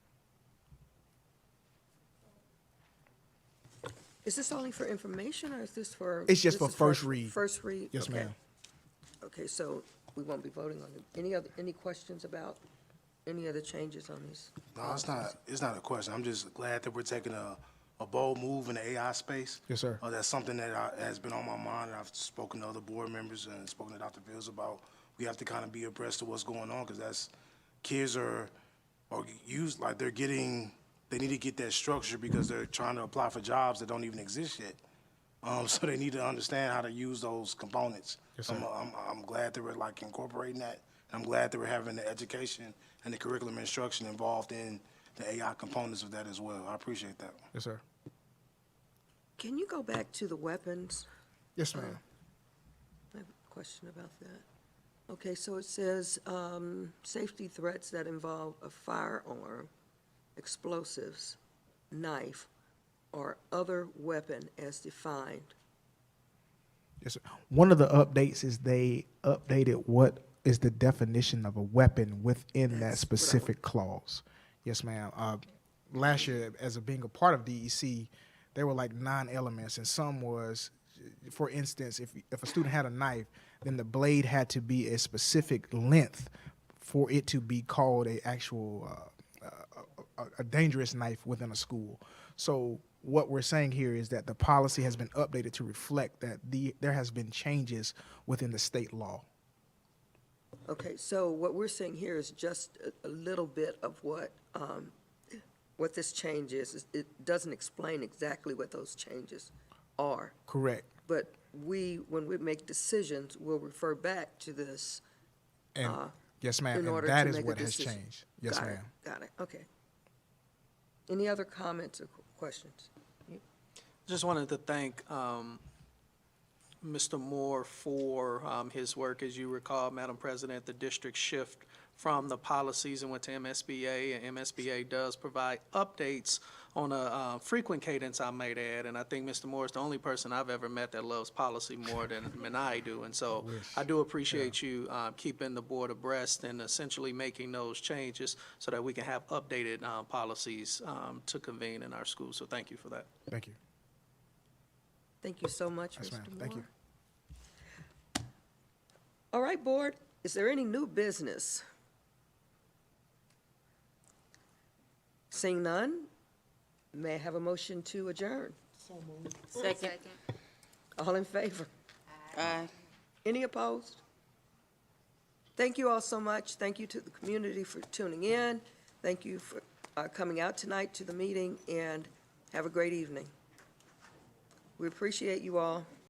Is this only for information, or is this for? It's just this for is first read. First read? Yes, Okay. ma'am. Okay, so we won't be voting on it. Any questions about any other changes on these? No, it's not a question. I'm just glad that we're taking a bold move in the AI space. Yes, sir. That's something that has been on my mind, and I've spoken to other board members and spoken to Dr. Fields about. We have to kind of be abreast of what's going on, because kids are used, like they need to get that structure because they're trying to apply for jobs that don't even exist yet. So they need to understand how to use those components. Yes, sir. I'm glad that we're like incorporating that. I'm glad that we're having the education and the curriculum instruction involved in the AI components of that as well. I appreciate that. Yes, sir. Can you go back to the weapons? Yes, ma'am. I have a question about that. Okay, so it says safety threats that involve a firearm, explosives, knife, or other weapon as defined. Yes, sir. One of the updates is they updated what is the definition of a weapon within that specific clause. Yes, ma'am. Last year, being a part of DEC, there were like 9 elements, and some was, for instance, if a student had a knife, then the blade had to be a specific length for it to be called a actual a dangerous knife within a school. So what we're saying here is that the policy has been updated to reflect that there has been changes within the state law. Okay, so what we're seeing here is just a little bit of what this change is. It doesn't explain exactly what those changes are. Correct. But when we make decisions, we'll refer back to this. And yes, ma'am, in and order that to is make a what has decision. changed. Yes, Got it, ma'am. Got it, okay. Any other comments or questions? Just wanted to thank Mr. Moore for his work. As you recall, Madam President, the district shift from the policies and went to MSBA, and MSBA does provide updates on a frequent cadence, I might add, and I think Mr. Moore is the only person I've ever met that loves policy more than I do, and so I do appreciate you keeping the board abreast and essentially making those changes so that we can have updated policies to convene in our schools, so thank you for that. Thank you. Thank you so much, Yes, Mr. ma'am. Moore. Thank you. All right, board, is there any new business? Seeing none, may I have a motion to adjourn? Second. All in favor? Aye. Any opposed? Thank you all so much. Thank you to the community for tuning in. Thank you for coming out tonight to the meeting, and have a great evening. We appreciate you all.